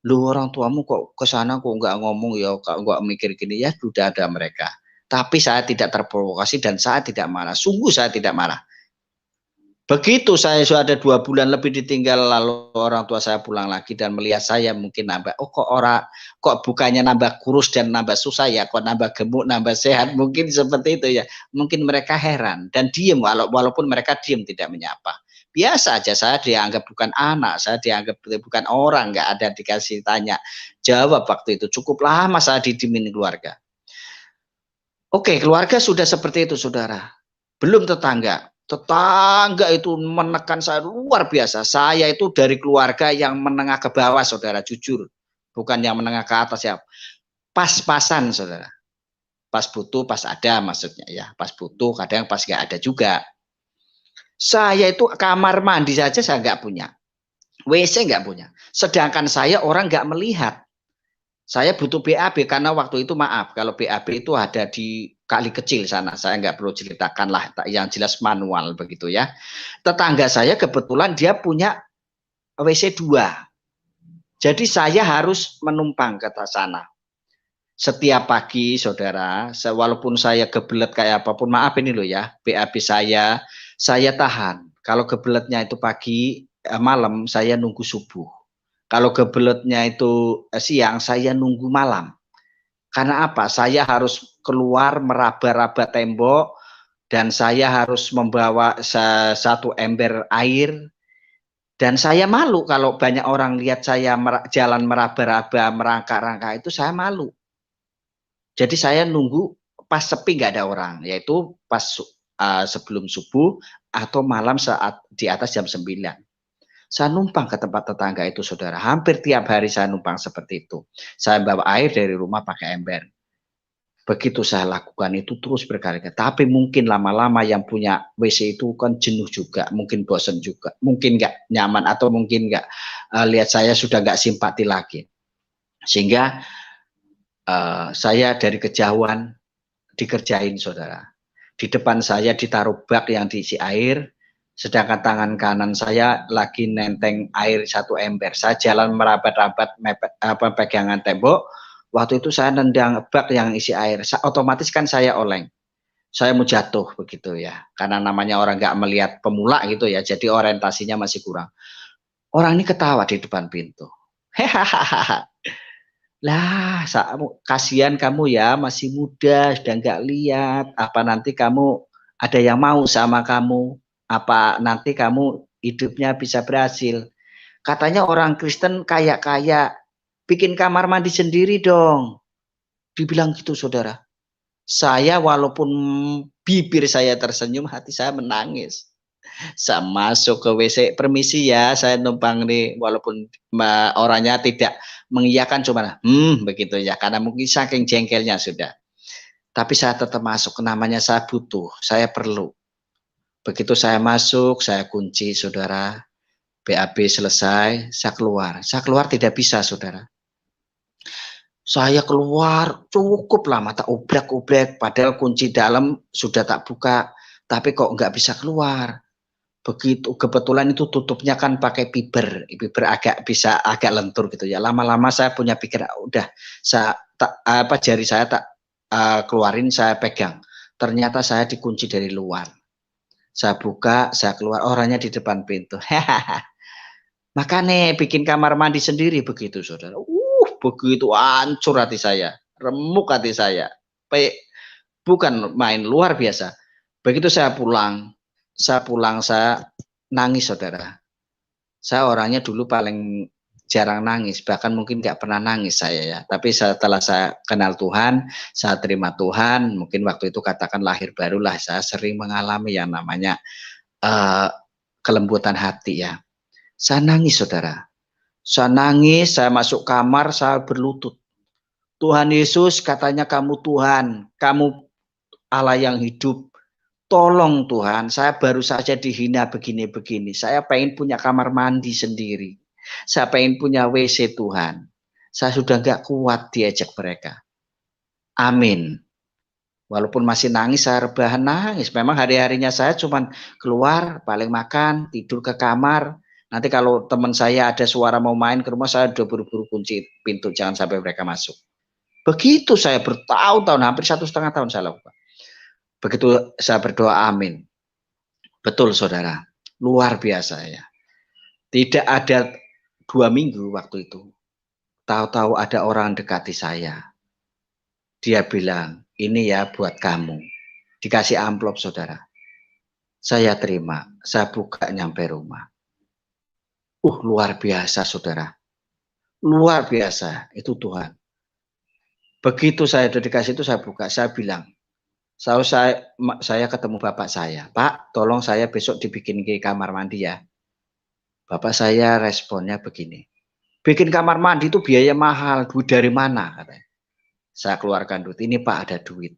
Lu orang tuamu kok ke sana kok nggak ngomong ya, nggak mikir gini ya, sudah ada mereka. Tapi saya tidak terprovokasi dan saya tidak marah, sungguh saya tidak marah. Begitu saya sudah ada 2 bulan lebih ditinggal, lalu orang tua saya pulang lagi dan melihat saya mungkin nambah, oh kok bukannya nambah kurus dan nambah susah ya, kok nambah gemuk, nambah sehat, mungkin seperti itu ya. Mungkin mereka heran dan diem, walaupun mereka diem tidak menyapa. Biasa aja, saya dianggap bukan anak, saya dianggap bukan orang, nggak ada dikasih tanya jawab waktu itu. Cukup lama saya didiemin keluarga. Oke, keluarga sudah seperti itu saudara. Belum tetangga. Tetangga itu menekan saya luar biasa. Saya itu dari keluarga yang menengah ke bawah, saudara, jujur. bukan yang menengah ke atas ya, pas-pasan saudara. Pas butuh, pas ada maksudnya ya, pas butuh, kadang pas nggak ada juga. Saya itu kamar mandi saja saya nggak punya, WC nggak punya. Sedangkan saya orang nggak melihat. Saya butuh BAB karena waktu itu maaf, kalau BAB itu ada di kali kecil sana. Saya nggak perlu ceritakan lah, yang jelas manual begitu ya. Tetangga saya kebetulan dia punya WC 2. Jadi saya harus menumpang ke sana. Setiap pagi saudara, walaupun saya kebelet kayak apapun, maaf ini loh ya, BAB saya tahan. Kalau kebeletnya itu pagi, malam, saya nunggu subuh. Kalau kebeletnya itu siang, saya nunggu malam. Karena apa? Saya harus keluar meraba-raba tembok dan saya harus membawa satu ember air. Dan saya malu kalau banyak orang lihat saya jalan meraba-raba, merangkak-rangkak, itu saya malu. Jadi saya nunggu pas sepi nggak ada orang, yaitu pas sebelum subuh atau malam saat di atas jam 9. Saya numpang ke tempat tetangga itu saudara, hampir tiap hari saya numpang seperti itu. Saya bawa air dari rumah pakai ember. Begitu saya lakukan itu terus berkali-kali. Tapi mungkin lama-lama yang punya WC itu kan jenuh juga, mungkin bosan juga, mungkin nggak nyaman atau mungkin nggak lihat saya sudah nggak simpati lagi. Sehingga saya dari kejauhan dikerjain saudara. Di depan saya ditaruh bak yang diisi air, sedangkan tangan kanan saya lagi nenteng air 1 ember. Saya jalan merabat-rabat pegangan tembok. Waktu itu saya nendang bak yang isi air. Otomatis kan saya oleng. Saya mau jatuh begitu ya. Karena namanya orang nggak melihat pemula gitu ya. Jadi orientasinya masih kurang. Orang ini ketawa di depan pintu. Hahaha. Lah, kasihan kamu ya, masih muda, sudah nggak lihat. Apa nanti kamu ada yang mau sama kamu? Apa nanti kamu hidupnya bisa berhasil? Katanya orang Kristen kaya-kaya, bikin kamar mandi sendiri dong. Dibilang gitu saudara. Saya walaupun bibir saya tersenyum, hati saya menangis. Saya masuk ke WC, permisi ya, saya numpang nih, walaupun orangnya tidak mengiyakan, cuma begitu ya, karena mungkin saking jengkelnya sudah. Tapi saya tetap masuk, namanya saya butuh, saya perlu. Begitu saya masuk, saya kunci saudara, BAB selesai, saya keluar. Saya keluar tidak bisa saudara. Saya keluar cukup lama, tak obrek-obrek, padahal kunci dalam sudah tak buka, tapi kok nggak bisa keluar. Begitu kebetulan itu tutupnya kan pakai fiber agak bisa agak lentur gitu ya. Lama-lama saya punya pikiran, udah saya jari saya tak keluarin, saya pegang. Ternyata saya dikunci dari luar. Saya buka, saya keluar, orangnya di depan pintu. Makanya bikin kamar mandi sendiri begitu saudara. Begitu hancur hati saya, remuk hati saya. Bukan main, luar biasa. Begitu saya pulang, saya nangis saudara. Saya orangnya dulu paling jarang nangis, bahkan mungkin nggak pernah nangis saya ya. Tapi setelah saya kenal Tuhan, saya terima Tuhan, mungkin waktu itu katakan lahir barulah, saya sering mengalami yang namanya kelembutan hati ya. Saya nangis saudara. Saya nangis, saya masuk kamar, saya berlutut. Tuhan Yesus, katanya kamu Tuhan, kamu Allah yang hidup. Tolong Tuhan, saya baru saja dihina begini-begini. Saya pengen punya kamar mandi sendiri. Saya pengen punya WC Tuhan. Saya sudah nggak kuat diajak mereka. Amin. Walaupun masih nangis, saya rebahan nangis. Memang hari-harinya saya cuma keluar, paling makan, tidur ke kamar. Nanti kalau teman saya ada suara mau main ke rumah, saya udah buru-buru kunci pintu, jangan sampai mereka masuk. Begitu saya bertahun-tahun, hampir 1,5 tahun saya lakukan. Begitu saya berdoa amin. Betul saudara, luar biasa ya. Tidak ada 2 minggu waktu itu, tahu-tahu ada orang dekati saya. Dia bilang, ini ya buat kamu. Dikasih amplop saudara. Saya terima, saya buka nyampe rumah. Luar biasa saudara. Luar biasa, itu Tuhan. Begitu saya udah dikasih itu, saya buka, saya bilang, saya ketemu bapak saya, Pak, tolong saya besok dibikin ke kamar mandi ya. Bapak saya responnya begini, Bikin kamar mandi itu biaya mahal, duit dari mana? Katanya. Saya keluarkan duit, ini Pak ada duit.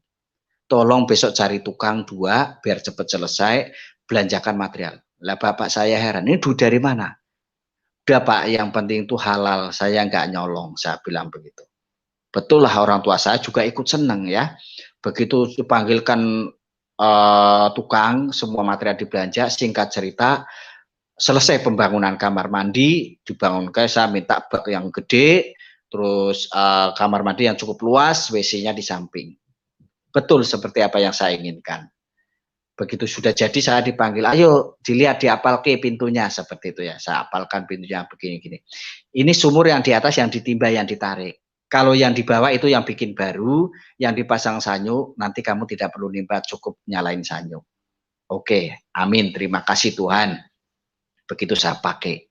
Tolong besok cari tukang 2, biar cepat selesai, belanjakan material. Lah bapak saya heran, ini duit dari mana? Udah Pak, yang penting itu halal, saya nggak nyolong, saya bilang begitu. Betul lah, orang tua saya juga ikut seneng ya. Begitu dipanggilkan tukang, semua material dibelanja, singkat cerita, selesai pembangunan kamar mandi, dibangunkan, saya minta bak yang gede, terus kamar mandi yang cukup luas, WC-nya di samping. Betul seperti apa yang saya inginkan. Begitu sudah jadi saya dipanggil, ayo dilihat diapal ke pintunya, seperti itu ya. Saya apalkan pintunya begini-gini. Ini sumur yang di atas yang ditimba, yang ditarik. Kalau yang di bawah itu yang bikin baru, yang dipasang sanyo, nanti kamu tidak perlu nimba, cukup nyalain sanyo. Oke, amin, terima kasih Tuhan. Begitu saya pakai.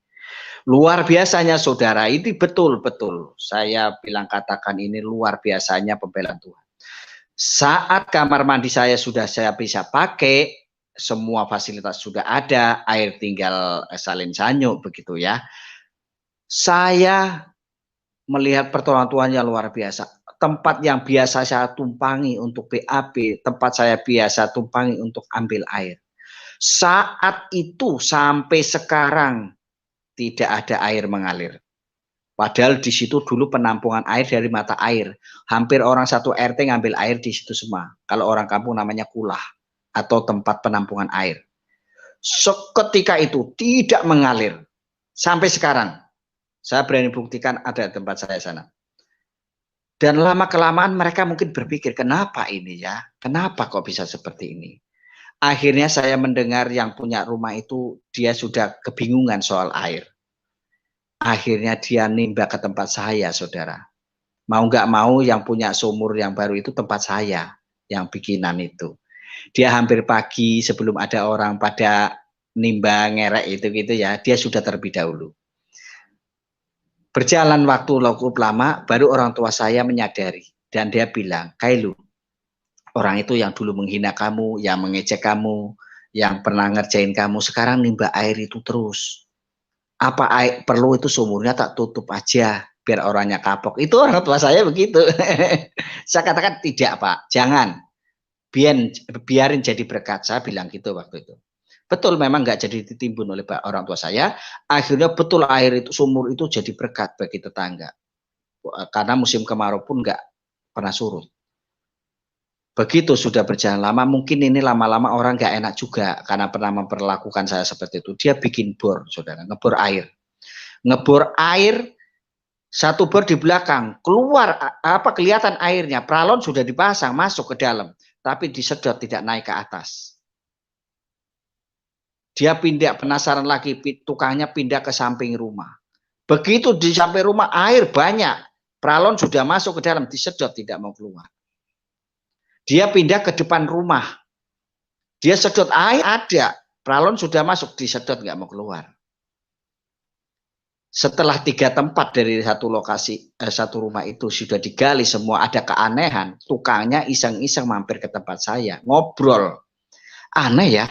Luar biasanya saudara, ini betul-betul. Saya bilang katakan ini luar biasanya pembelaan Tuhan. Saat kamar mandi saya sudah saya bisa pakai, semua fasilitas sudah ada, air tinggal salin sanyo begitu ya. Saya melihat pertolongan Tuhan yang luar biasa. Tempat yang biasa saya tumpangi untuk BAB, tempat saya biasa tumpangi untuk ambil air. Saat itu sampai sekarang tidak ada air mengalir. Padahal di situ dulu penampungan air dari mata air. Hampir orang satu RT ngambil air di situ semua. Kalau orang kampung namanya kulah atau tempat penampungan air. Seketika itu tidak mengalir. Sampai sekarang. Saya berani buktikan ada tempat saya sana. Dan lama-kelamaan mereka mungkin berpikir, kenapa ini ya? Kenapa kok bisa seperti ini? Akhirnya saya mendengar yang punya rumah itu dia sudah kebingungan soal air. Akhirnya dia nimba ke tempat saya, saudara. Mau nggak mau yang punya sumur yang baru itu tempat saya, yang bikinan itu. Dia hampir pagi sebelum ada orang pada nimba ngerek itu gitu ya, dia sudah terlebih dahulu. Berjalan waktu cukup lama, baru orang tua saya menyadari. Dan dia bilang, Kailu, orang itu yang dulu menghina kamu, yang mengejek kamu, yang pernah ngerjain kamu, sekarang nimba air itu terus. Apa air, perlu itu sumurnya tak tutup aja, biar orangnya kapok. Itu orang tua saya begitu. Saya katakan, tidak Pak, jangan. Biarin jadi berkat, saya bilang gitu waktu itu. Betul memang nggak jadi ditimbun oleh orang tua saya. Akhirnya betul air itu, sumur itu jadi berkat bagi tetangga. Karena musim kemarau pun nggak pernah surut. Begitu sudah berjalan lama, mungkin ini lama-lama orang nggak enak juga karena pernah memperlakukan saya seperti itu. Dia bikin bor, saudara, ngebor air. Ngebor air, satu bor di belakang, keluar apa kelihatan airnya. Pralon sudah dipasang, masuk ke dalam, tapi disedot tidak naik ke atas. Dia pindah, penasaran lagi, tukangnya pindah ke samping rumah. Begitu di samping rumah air banyak, pralon sudah masuk ke dalam, disedot tidak mau keluar. Dia pindah ke depan rumah, dia sedot air ada, pralon sudah masuk, disedot nggak mau keluar. Setelah 3 tempat dari satu lokasi, satu rumah itu sudah digali semua, ada keanehan, tukangnya iseng-iseng mampir ke tempat saya, ngobrol. Aneh ya.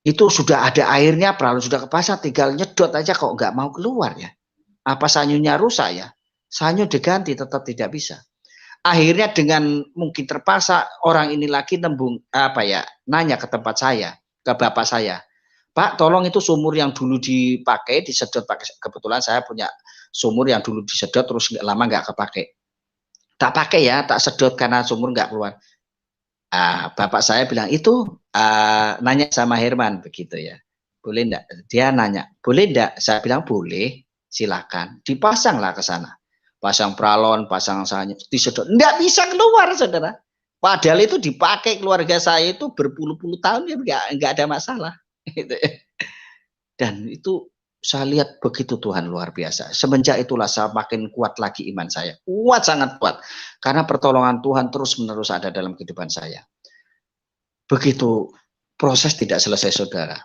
Itu sudah ada airnya, pralon sudah kepasang, tinggal nyedot aja kok nggak mau keluar ya. Apa sanyonya rusak ya? Sanyo diganti tetap tidak bisa. Akhirnya dengan mungkin terpaksa orang ini lagi nembung nanya ke tempat saya, ke bapak saya. Pak, tolong itu sumur yang dulu dipakai disedot, kebetulan saya punya sumur yang dulu disedot terus lama nggak kepake. Tak pakai ya, tak sedot karena sumur nggak keluar. Bapak saya bilang itu nanya sama Herman begitu ya, boleh enggak? Dia nanya, boleh enggak? Saya bilang boleh, silakan. Dipasanglah ke sana, pasang pralon, pasang sanyo, disedot, enggak bisa keluar, saudara. Padahal itu dipakai keluarga saya itu berpuluh-puluh tahun ya enggak ada masalah. Dan itu saya lihat begitu Tuhan luar biasa. Semenjak itulah saya makin kuat lagi iman saya. Kuat, sangat kuat. Karena pertolongan Tuhan terus-menerus ada dalam kehidupan saya. Begitu proses tidak selesai, saudara.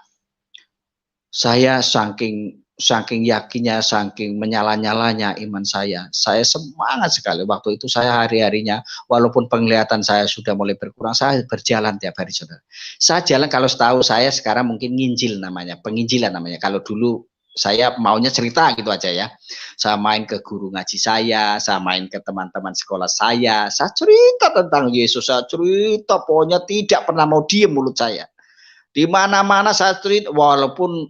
Saya saking yakinnya, saking menyala-nyalanya iman saya semangat sekali. Waktu itu saya hari-harinya, walaupun penglihatan saya sudah mulai berkurang, saya berjalan tiap hari, saudara. Saya jalan, kalau setahu saya sekarang mungkin nginjil namanya, penginjilan namanya. Kalau dulu saya maunya cerita gitu aja ya. Saya main ke guru ngaji saya main ke teman-teman sekolah saya cerita tentang Yesus, saya cerita, pokoknya tidak pernah mau diem mulut saya. Di mana-mana saya cerita, walaupun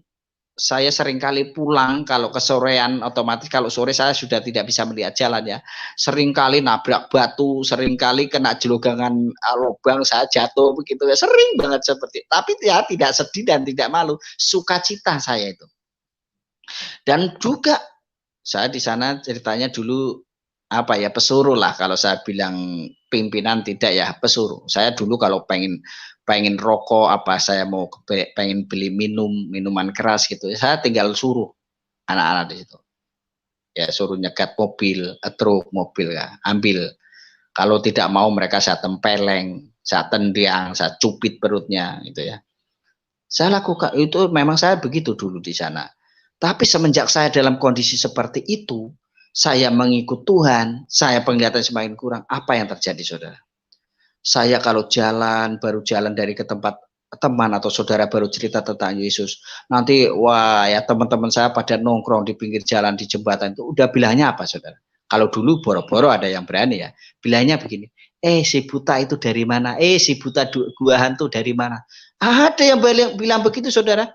saya seringkali pulang kalau kesorean, otomatis kalau sore saya sudah tidak bisa melihat jalan ya. Seringkali nabrak batu, seringkali kena jelogangan lubang, saya jatuh begitu ya. Sering banget seperti itu. Tapi ya tidak sedih dan tidak malu, sukacita saya itu. Dan juga saya di sana ceritanya dulu apa ya, pesuruh lah, kalau saya bilang pimpinan tidak ya, pesuruh. Saya dulu kalau pengen rokok apa, saya mau pengen beli minuman keras gitu, saya tinggal suruh anak-anak di situ. Ya suruh nyegat mobil, truk mobil ya, ambil. Kalau tidak mau mereka saya tempeleng, saya tendang, saya cupit perutnya gitu ya. Saya lakukan itu, memang saya begitu dulu di sana. Tapi semenjak saya dalam kondisi seperti itu, saya mengikut Tuhan, saya penglihatan semakin kurang. Apa yang terjadi, saudara? Saya kalau baru jalan dari ke tempat teman atau saudara baru cerita tentang Yesus, nanti wah ya teman-teman saya pada nongkrong di pinggir jalan di jembatan itu, udah bilangnya apa, saudara? Kalau dulu boro-boro ada yang berani ya, bilangnya begini, si buta itu dari mana? Si buta gua hantu dari mana? Ada yang bilang begitu, saudara.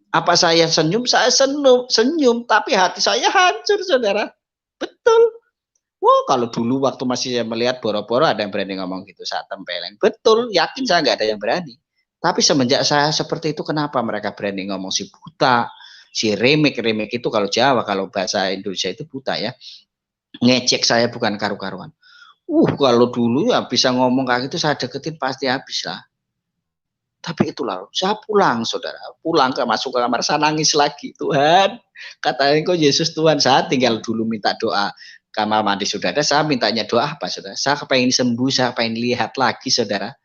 Apa saya senyum? Saya senyum, tapi hati saya hancur, saudara. Betul. Wah, kalau dulu waktu masih saya melihat boro-boro ada yang berani ngomong gitu, saat tempeleng. Betul, yakin saya nggak ada yang berani. Tapi semenjak saya seperti itu, kenapa mereka berani ngomong si buta, si remek itu kalau Jawa, kalau bahasa Indonesia itu buta ya. Ngecek saya bukan karu-karuan. Kalau dulu ya bisa ngomong kayak gitu, saya deketin pasti habis lah. Tapi itulah, saya pulang, saudara. Pulang masuk ke kamar, saya nangis lagi. Tuhan, katanya kok Yesus Tuhan. Saya tinggal dulu minta doa. Kamar mandi sudah ada, saya mintanya doa apa, saudara? Saya pengen sembuh, saya pengen lihat lagi, saudara.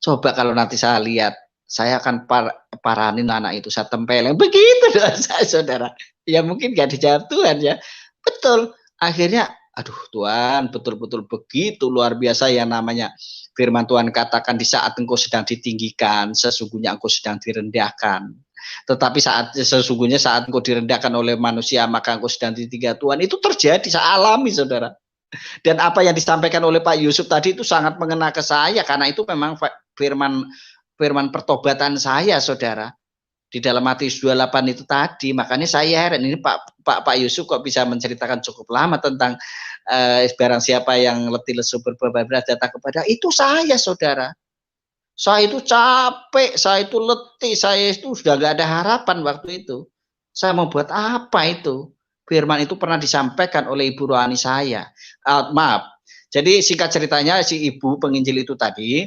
Coba kalau nanti saya lihat, saya akan paranin anak itu, saya tempeleng. Begitu doa saya, saudara. Ya mungkin gak dijawab Tuhan ya. Betul. Akhirnya, aduh Tuhan, betul-betul begitu luar biasa yang namanya firman Tuhan katakan, di saat engkau sedang ditinggikan, sesungguhnya engkau sedang direndahkan. Tetapi sesungguhnya saat engkau direndahkan oleh manusia, maka engkau sedang ditinggikan Tuhan. Itu terjadi, saya alami, saudara. Dan apa yang disampaikan oleh Pak Yusuf tadi itu sangat mengena ke saya, karena itu memang firman pertobatan saya, saudara. Di dalam Matius 28 itu tadi, makanya saya heran, ini Pak Yusuf kok bisa menceritakan cukup lama tentang barang siapa yang letih lesu berbeban berat datang kepada, itu saya, saudara. Saya itu capek, saya itu letih, saya itu sudah gak ada harapan waktu itu. Saya mau buat apa itu? Firman itu pernah disampaikan oleh ibu rohani saya. Maaf, jadi singkat ceritanya si ibu penginjil itu tadi,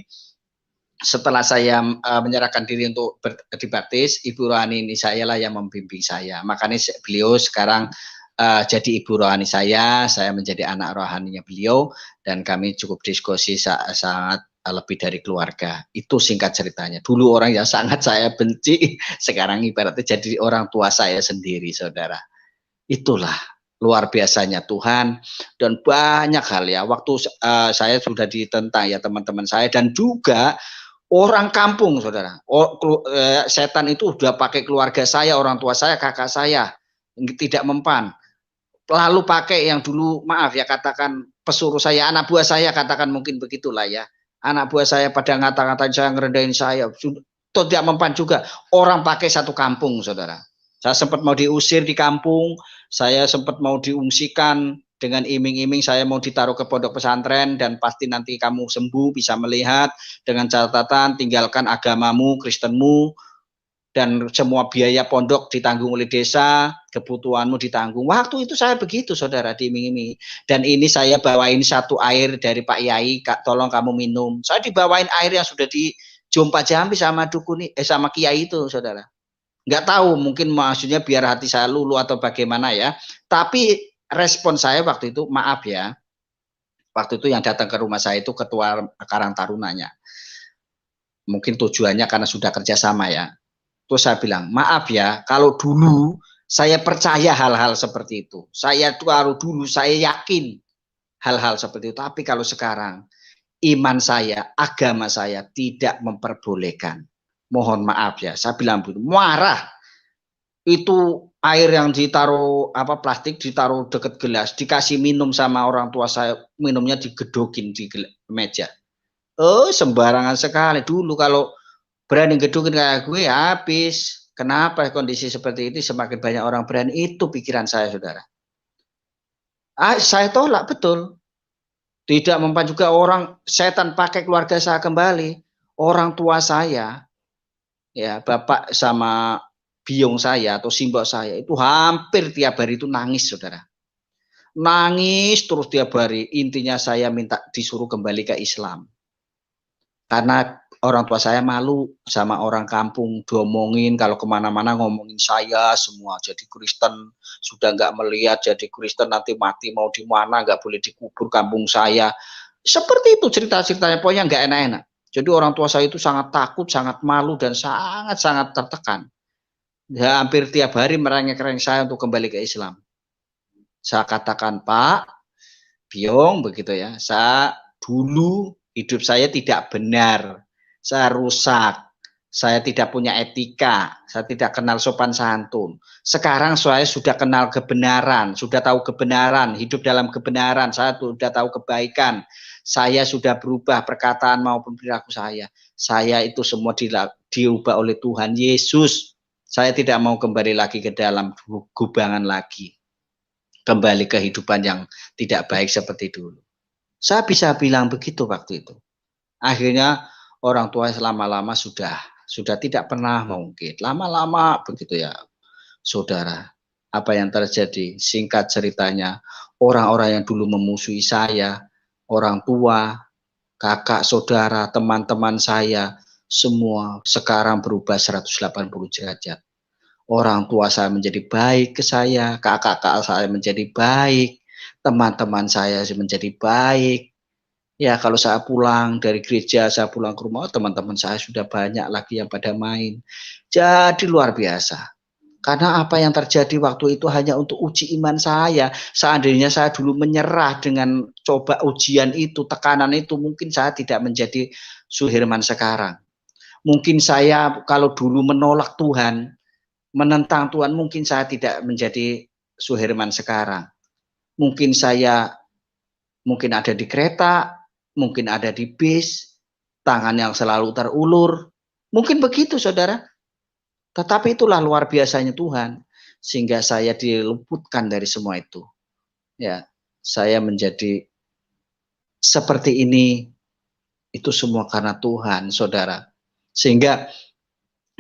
setelah saya menyerahkan diri untuk dibaptis, ibu rohani ini saya lah yang membimbing saya. Makanya beliau sekarang jadi ibu rohani saya menjadi anak rohaninya beliau, dan kami cukup diskusi sangat lebih dari keluarga. Itu singkat ceritanya. Dulu orang yang sangat saya benci, sekarang ibaratnya jadi orang tua saya sendiri, saudara. Itulah luar biasanya Tuhan, dan banyak hal ya. Waktu saya sudah ditentang ya teman-teman saya, dan juga orang kampung, saudara. Setan itu sudah pakai keluarga saya, orang tua saya, kakak saya, tidak mempan. Lalu pakai yang dulu, maaf ya katakan pesuruh saya, anak buah saya, katakan mungkin begitulah ya. Anak buah saya pada ngata-ngatain saya, ngerendahin saya, tidak mempan juga. Orang pakai satu kampung, saudara. Saya sempat mau diusir di kampung, saya sempat mau diungsikan, dengan iming-iming saya mau ditaruh ke pondok pesantren, dan pasti nanti kamu sembuh, bisa melihat, dengan catatan tinggalkan agamamu, Kristenmu, dan semua biaya pondok ditanggung oleh desa, kebutuhanmu ditanggung. Waktu itu saya begitu, saudara, diiming-imingi. Dan ini saya bawain satu air dari Pak Yai, tolong kamu minum. Saya dibawain air yang sudah dijompa jambi sama dukun, sama kiai itu, saudara. Nggak tahu, mungkin maksudnya biar hati saya luluh atau bagaimana ya. Tapi respon saya waktu itu, maaf ya, waktu itu yang datang ke rumah saya itu ketua Karang Tarunanya. Mungkin tujuannya karena sudah kerjasama ya. Terus saya bilang, maaf ya, kalau dulu saya percaya hal-hal seperti itu. Kalau dulu saya yakin hal-hal seperti itu. Tapi kalau sekarang, iman saya, agama saya tidak memperbolehkan. Mohon maaf ya, saya bilang marah. Itu air yang ditaruh plastik ditaruh deket gelas, dikasih minum sama orang tua saya, minumnya digedokin di meja. Oh, sembarangan sekali. Dulu kalau berani gedokin kayak gue habis. Kenapa kondisi seperti ini semakin banyak orang berani? Itu pikiran saya, saudara. Saya tolak betul. Tidak mempan juga orang setan pakai keluarga saya kembali. Orang tua saya, ya bapak sama biong saya atau simbok saya itu hampir tiap hari itu nangis, saudara. Nangis terus tiap hari. Intinya saya minta disuruh kembali ke Islam. Karena orang tua saya malu sama orang kampung, diomongin kalau kemana-mana ngomongin saya semua jadi Kristen, sudah nggak melihat jadi Kristen, nanti mati mau di mana, nggak boleh dikubur kampung saya. Seperti itu cerita-ceritanya, pokoknya nggak enak-enak. Jadi orang tua saya itu sangat takut, sangat malu, dan sangat-sangat tertekan. Ya, hampir tiap hari merengek-rengek saya untuk kembali ke Islam. Saya katakan, Pak, Biong, begitu ya, saya dulu hidup saya tidak benar, saya rusak, saya tidak punya etika, saya tidak kenal sopan santun. Sekarang saya sudah kenal kebenaran, sudah tahu kebenaran, hidup dalam kebenaran, saya sudah tahu kebaikan, saya sudah berubah perkataan maupun perilaku saya. Saya itu semua diubah oleh Tuhan Yesus. Saya tidak mau kembali lagi ke dalam gubangan lagi. Kembali ke kehidupan yang tidak baik seperti dulu. Saya bisa bilang begitu waktu itu. Akhirnya orang tua lama-lama sudah tidak pernah mengungkit. Lama-lama begitu ya, saudara. Apa yang terjadi? Singkat ceritanya, orang-orang yang dulu memusuhi saya, orang tua, kakak, saudara, teman-teman saya, semua sekarang berubah 180 derajat. Orang tua saya menjadi baik ke saya, kakak-kakak saya menjadi baik, teman-teman saya menjadi baik. Ya, kalau saya pulang dari gereja, saya pulang ke rumah, teman-teman saya sudah banyak lagi yang pada main. Jadi luar biasa. Karena apa yang terjadi waktu itu hanya untuk uji iman saya. Seandainya saya dulu menyerah dengan coba ujian itu, tekanan itu, mungkin saya tidak menjadi Suherman sekarang. Mungkin saya kalau dulu menolak Tuhan, menentang Tuhan, mungkin saya tidak menjadi Suherman sekarang. Mungkin saya ada di kereta, mungkin ada di bis, tangan yang selalu terulur. Mungkin begitu, saudara. Tetapi itulah luar biasanya Tuhan, sehingga saya diluputkan dari semua itu. Ya, saya menjadi seperti ini, itu semua karena Tuhan, saudara. Sehingga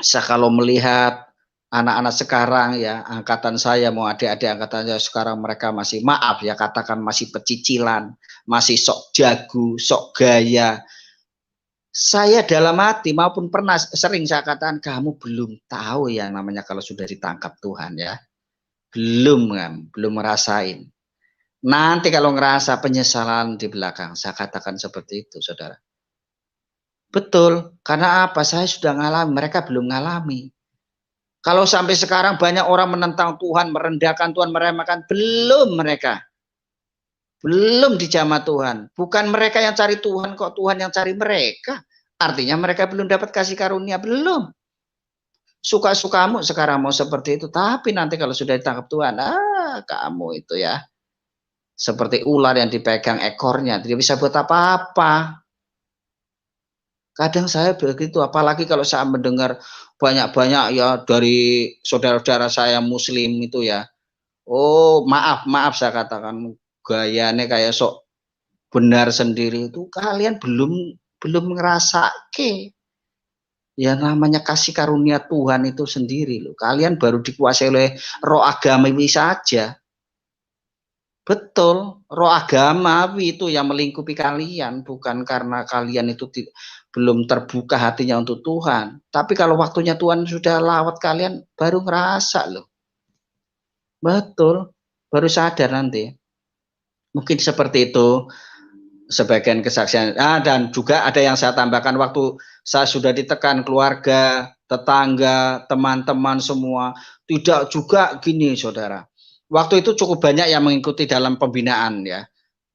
saya kalau melihat anak-anak sekarang ya, angkatan saya mau adik-adik angkatan saya sekarang, mereka masih, maaf ya katakan, masih pecicilan, masih sok jago, sok gaya. Saya dalam hati maupun pernah sering saya katakan, kamu belum tahu yang namanya kalau sudah ditangkap Tuhan ya. Belum ngerasain. Nanti kalau ngerasa penyesalan di belakang, saya katakan seperti itu, saudara. Betul, karena apa? Saya sudah ngalami, mereka belum ngalami. Kalau sampai sekarang banyak orang menentang Tuhan, merendahkan Tuhan, meremehkan, belum mereka. Belum dijamah Tuhan. Bukan mereka yang cari Tuhan kok, Tuhan yang cari mereka. Artinya mereka belum dapat kasih karunia, belum. Suka-sukamu sekarang mau seperti itu, tapi nanti kalau sudah ditangkap Tuhan, kamu itu ya, seperti ular yang dipegang ekornya, tidak bisa buat apa-apa. Kadang saya begitu, apalagi kalau saya mendengar banyak-banyak ya dari saudara-saudara saya Muslim itu ya. Oh, maaf saya katakan, gayanya kayak sok benar sendiri itu. Kalian belum ngerasake ya namanya kasih karunia Tuhan itu sendiri loh. Kalian baru dikuasai oleh roh agamawi saja. Betul, roh agamawi itu yang melingkupi kalian, bukan karena kalian itu belum terbuka hatinya untuk Tuhan. Tapi kalau waktunya Tuhan sudah lawat kalian, baru ngerasa loh. Betul, baru sadar nanti. Mungkin seperti itu sebagian kesaksian. Dan juga ada yang saya tambahkan, waktu saya sudah ditekan keluarga, tetangga, teman-teman semua. Tidak juga gini, saudara. Waktu itu cukup banyak yang mengikuti dalam pembinaan ya,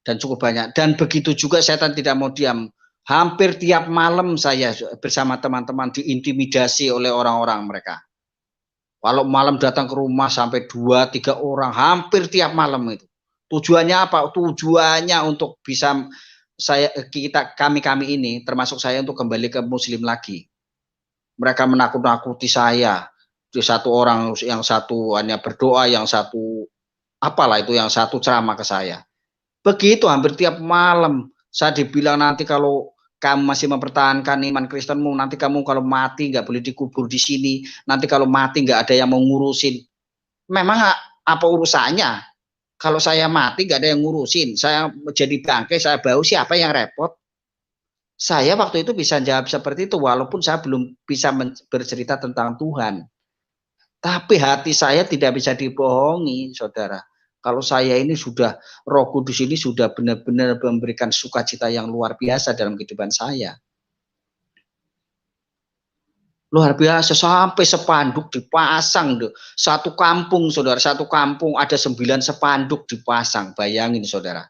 dan cukup banyak. Dan begitu juga setan tidak mau diam. Hampir tiap malam saya bersama teman-teman diintimidasi oleh orang-orang mereka. Kalau malam datang ke rumah sampai 2-3 orang, hampir tiap malam itu. Tujuannya apa? Tujuannya untuk bisa kami ini, termasuk saya, untuk kembali ke Muslim lagi. Mereka menakut-nakuti saya. Satu orang, yang satu hanya berdoa, yang satu apalah itu, yang satu ceramah ke saya. Begitu hampir tiap malam. Saya dibilang, nanti kalau kamu masih mempertahankan iman Kristenmu, nanti kamu kalau mati nggak boleh dikubur di sini. Nanti kalau mati nggak ada yang mau ngurusin. Memang apa urusannya? Kalau saya mati nggak ada yang ngurusin. Saya jadi bangkai, saya bau, siapa yang repot? Saya waktu itu bisa jawab seperti itu, walaupun saya belum bisa bercerita tentang Tuhan. Tapi hati saya tidak bisa dibohongi, saudara. Kalau saya ini sudah, Roh Kudus ini sudah benar-benar memberikan sukacita yang luar biasa dalam kehidupan saya. Luar biasa, sampai spanduk dipasang. Satu kampung, saudara, satu kampung ada 9 spanduk dipasang. Bayangin, saudara.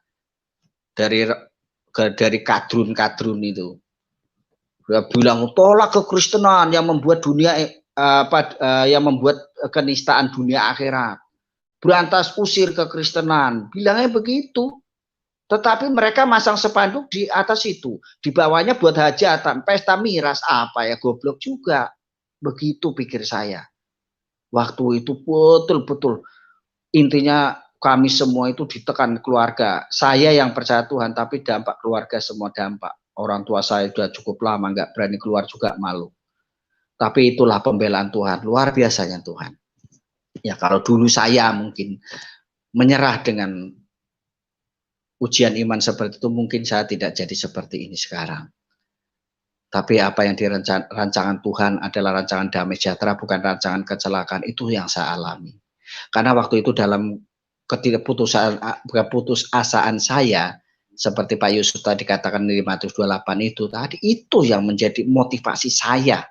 Dari kadrun-kadrun itu. Dia bilang, tolak kekristenan yang membuat dunia yang membuat kenistaan dunia akhirat. Berantas usir kekristenan. Bilangnya begitu. Tetapi mereka masang spanduk di atas itu. Di bawahnya buat hajatan, pesta miras, apa ya, goblok juga. Begitu pikir saya. Waktu itu betul-betul. Intinya kami semua itu ditekan keluarga. Saya yang percaya Tuhan, tapi dampak keluarga semua dampak. Orang tua saya sudah cukup lama, nggak berani keluar juga, malu. Tapi itulah pembelaan Tuhan, luar biasanya Tuhan. Ya kalau dulu saya mungkin menyerah dengan ujian iman seperti itu, mungkin saya tidak jadi seperti ini sekarang. Tapi apa yang rancangan Tuhan adalah rancangan damai sejahtera, bukan rancangan kecelakaan. Itu yang saya alami. Karena waktu itu dalam keputusasaan saya, seperti Pak Yusuf tadi katakan di Matius 28 itu tadi, itu yang menjadi motivasi saya.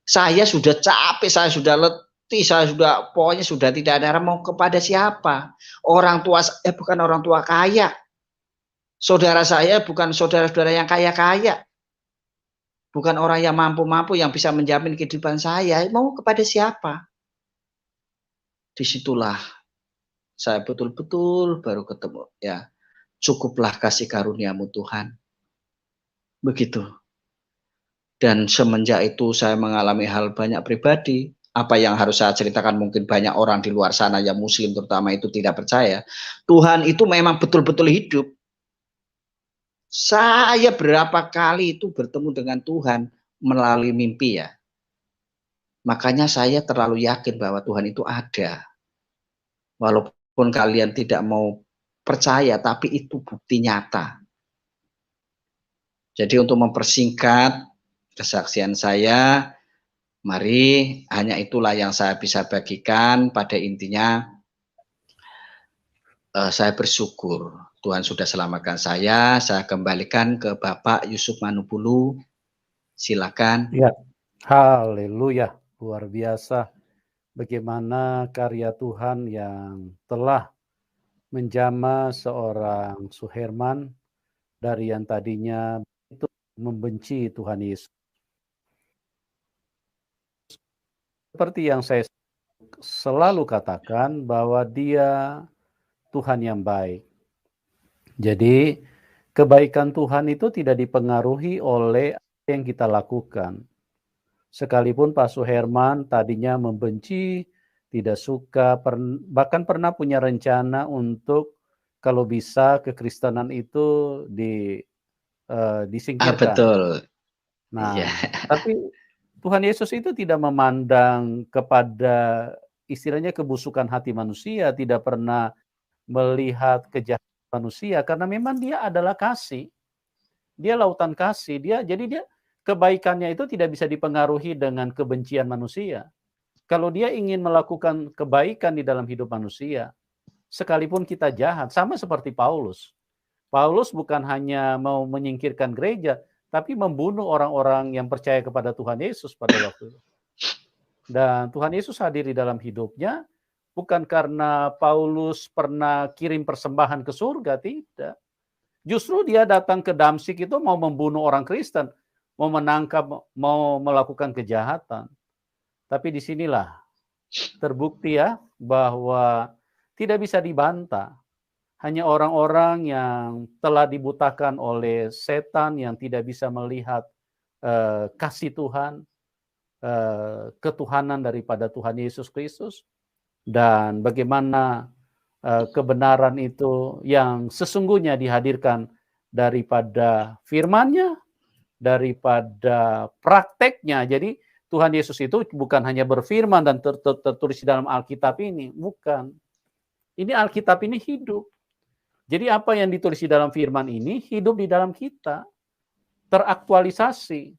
Saya sudah capek, saya sudah letih, saya sudah, pokoknya sudah tidak ada mau kepada siapa. Orang tua bukan orang tua kaya. Saudara saya bukan saudara-saudara yang kaya-kaya. Bukan orang yang mampu-mampu yang bisa menjamin kehidupan saya. Mau kepada siapa? Disitulah saya betul-betul baru ketemu, ya. Cukuplah kasih karuniamu Tuhan. Begitu. Dan semenjak itu saya mengalami hal banyak pribadi. Apa yang harus saya ceritakan mungkin banyak orang di luar sana yang muslim terutama itu tidak percaya. Tuhan itu memang betul-betul hidup. Saya berapa kali itu bertemu dengan Tuhan melalui mimpi, ya. Makanya saya terlalu yakin bahwa Tuhan itu ada. Walaupun kalian tidak mau percaya, tapi itu bukti nyata. Jadi untuk mempersingkat kesaksian saya, mari, hanya itulah yang saya bisa bagikan. Pada intinya saya bersyukur Tuhan sudah selamatkan saya kembalikan ke Bapak Yusuf Manupulu. Silakan. Ya, haleluya, luar biasa. Bagaimana karya Tuhan yang telah menjamah seorang Suherman dari yang tadinya itu membenci Tuhan Yesus. Seperti yang saya selalu katakan bahwa Dia Tuhan yang baik. Jadi kebaikan Tuhan itu tidak dipengaruhi oleh apa yang kita lakukan. Sekalipun Pak Suherman tadinya membenci, tidak suka, bahkan pernah punya rencana untuk kalau bisa kekristenan itu disingkirkan. Betul. Nah, tapi Tuhan Yesus itu tidak memandang kepada istilahnya kebusukan hati manusia, tidak pernah melihat kejahatan manusia, karena memang Dia adalah kasih. Dia lautan kasih, jadi dia kebaikannya itu tidak bisa dipengaruhi dengan kebencian manusia. Kalau Dia ingin melakukan kebaikan di dalam hidup manusia, sekalipun kita jahat, sama seperti Paulus. Paulus bukan hanya mau menyingkirkan gereja, tapi membunuh orang-orang yang percaya kepada Tuhan Yesus pada waktu itu. Dan Tuhan Yesus hadir di dalam hidupnya, bukan karena Paulus pernah kirim persembahan ke surga, tidak. Justru dia datang ke Damsyik itu mau membunuh orang Kristen, mau menangkap, mau melakukan kejahatan. Tapi disinilah terbukti ya bahwa tidak bisa dibantah. Hanya orang-orang yang telah dibutakan oleh setan yang tidak bisa melihat kasih Tuhan, ketuhanan daripada Tuhan Yesus Kristus, dan bagaimana kebenaran itu yang sesungguhnya dihadirkan daripada firman-Nya, daripada prakteknya. Jadi Tuhan Yesus itu bukan hanya berfirman dan tertulis di dalam Alkitab ini, bukan. Ini Alkitab ini hidup. Jadi apa yang ditulis di dalam firman ini hidup di dalam kita, teraktualisasi,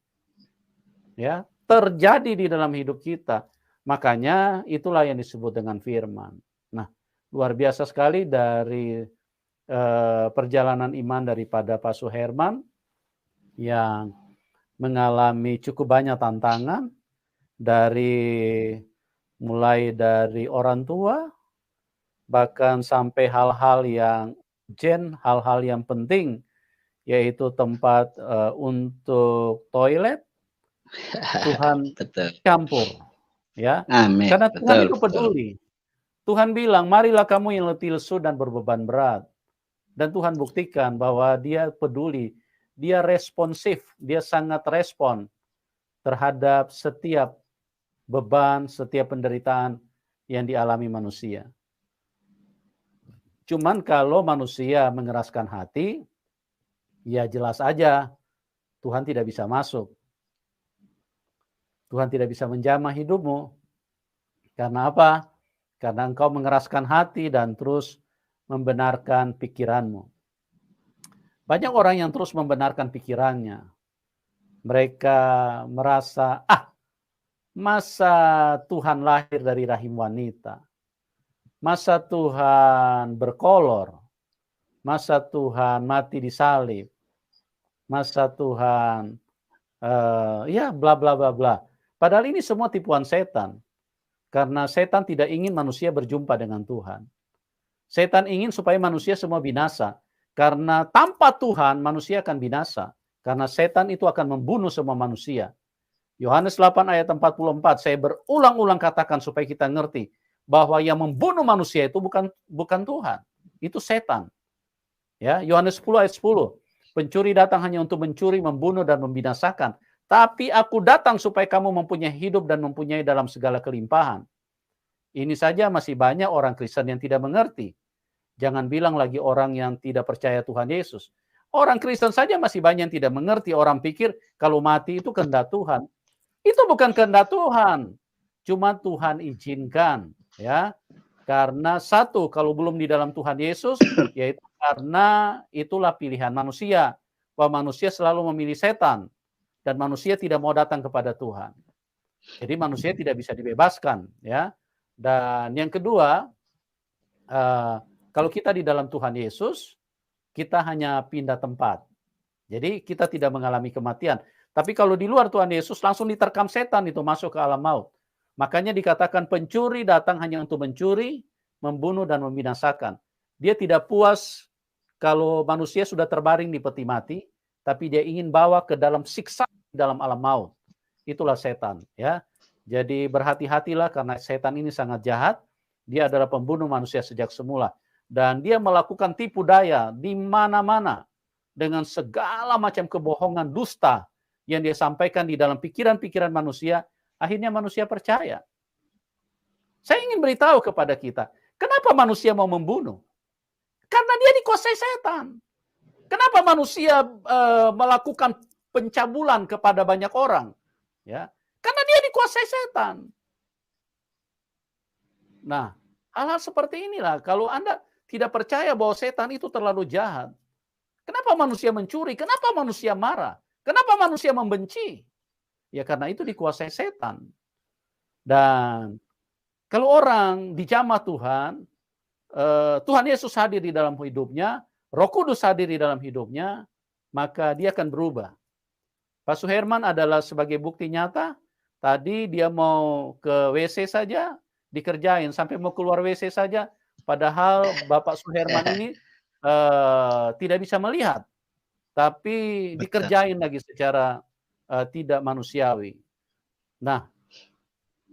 ya, terjadi di dalam hidup kita. Makanya itulah yang disebut dengan firman. Nah, luar biasa sekali dari perjalanan iman daripada Pak Suherman yang mengalami cukup banyak tantangan mulai dari orang tua, bahkan sampai hal-hal yang hal-hal yang penting, yaitu tempat untuk toilet, Tuhan campur, ya. Amin. Karena Tuhan itu peduli. Tuhan bilang, marilah kamu yang letih lesu dan berbeban berat. Dan Tuhan buktikan bahwa dia peduli, dia responsif, dia sangat respon terhadap setiap beban, setiap penderitaan yang dialami manusia. Cuman kalau manusia mengeraskan hati, ya jelas aja Tuhan tidak bisa masuk. Tuhan tidak bisa menjamah hidupmu. Karena apa? Karena engkau mengeraskan hati dan terus membenarkan pikiranmu. Banyak orang yang terus membenarkan pikirannya. Mereka merasa, masa Tuhan lahir dari rahim wanita? Masa Tuhan berkolor? Masa Tuhan mati di salib? Masa Tuhan ya bla bla bla bla. Padahal ini semua tipuan setan. Karena setan tidak ingin manusia berjumpa dengan Tuhan. Setan ingin supaya manusia semua binasa. Karena tanpa Tuhan manusia akan binasa. Karena setan itu akan membunuh semua manusia. Yohanes 8 ayat 44, saya berulang-ulang katakan supaya kita ngerti bahwa yang membunuh manusia itu bukan Tuhan, itu setan. Ya, Yohanes 10 ayat 10. Pencuri datang hanya untuk mencuri, membunuh dan membinasakan. Tapi aku datang supaya kamu mempunyai hidup dan mempunyai dalam segala kelimpahan. Ini saja masih banyak orang Kristen yang tidak mengerti. Jangan bilang lagi orang yang tidak percaya Tuhan Yesus. Orang Kristen saja masih banyak yang tidak mengerti. Orang pikir kalau mati itu kehendak Tuhan. Itu bukan kehendak Tuhan. Cuma Tuhan izinkan, ya. Karena satu, kalau belum di dalam Tuhan Yesus, yaitu karena itulah pilihan manusia. Bahwa manusia selalu memilih setan. Dan manusia tidak mau datang kepada Tuhan. Jadi manusia tidak bisa dibebaskan, ya. Dan yang kedua, kalau kita di dalam Tuhan Yesus, kita hanya pindah tempat. Jadi kita tidak mengalami kematian. Tapi kalau di luar Tuhan Yesus, langsung diterkam setan itu masuk ke alam maut. Makanya dikatakan pencuri datang hanya untuk mencuri, membunuh, dan membinasakan. Dia tidak puas kalau manusia sudah terbaring di peti mati, tapi dia ingin bawa ke dalam siksa di dalam alam maut. Itulah setan, ya. Jadi berhati-hatilah karena setan ini sangat jahat. Dia adalah pembunuh manusia sejak semula. Dan dia melakukan tipu daya di mana-mana dengan segala macam kebohongan dusta yang dia sampaikan di dalam pikiran-pikiran manusia. Akhirnya manusia percaya. Saya ingin beritahu kepada kita, kenapa manusia mau membunuh? Karena dia dikuasai setan. Kenapa manusia melakukan pencabulan kepada banyak orang? Ya, karena dia dikuasai setan. Nah, hal-hal seperti inilah, kalau Anda tidak percaya bahwa setan itu terlalu jahat, kenapa manusia mencuri? Kenapa manusia marah? Kenapa manusia membenci? Ya karena itu dikuasai setan. Dan kalau orang dijamah Tuhan, Tuhan Yesus hadir di dalam hidupnya, Roh Kudus hadir di dalam hidupnya, maka dia akan berubah. Pak Suherman adalah sebagai bukti nyata. Tadi dia mau ke WC saja, dikerjain. Sampai mau keluar WC saja. Padahal Bapak Suherman ini tidak bisa melihat. Tapi dikerjain lagi secara tidak manusiawi. Nah,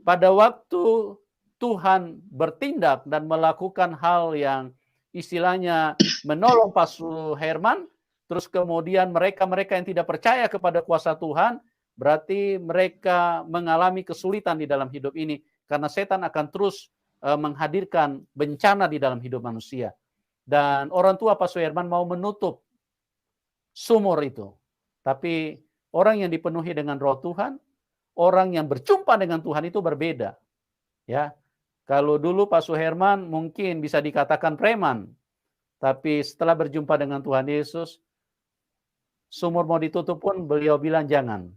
pada waktu Tuhan bertindak dan melakukan hal yang istilahnya menolong Pak Suherman, terus kemudian mereka-mereka yang tidak percaya kepada kuasa Tuhan, berarti mereka mengalami kesulitan di dalam hidup ini, karena setan akan terus menghadirkan bencana di dalam hidup manusia. Dan orang tua Pak Suherman mau menutup sumur itu. Tapi orang yang dipenuhi dengan roh Tuhan, orang yang berjumpa dengan Tuhan itu berbeda. Ya, kalau dulu Pak Suherman mungkin bisa dikatakan preman, tapi setelah berjumpa dengan Tuhan Yesus, sumur mau ditutup pun beliau bilang jangan.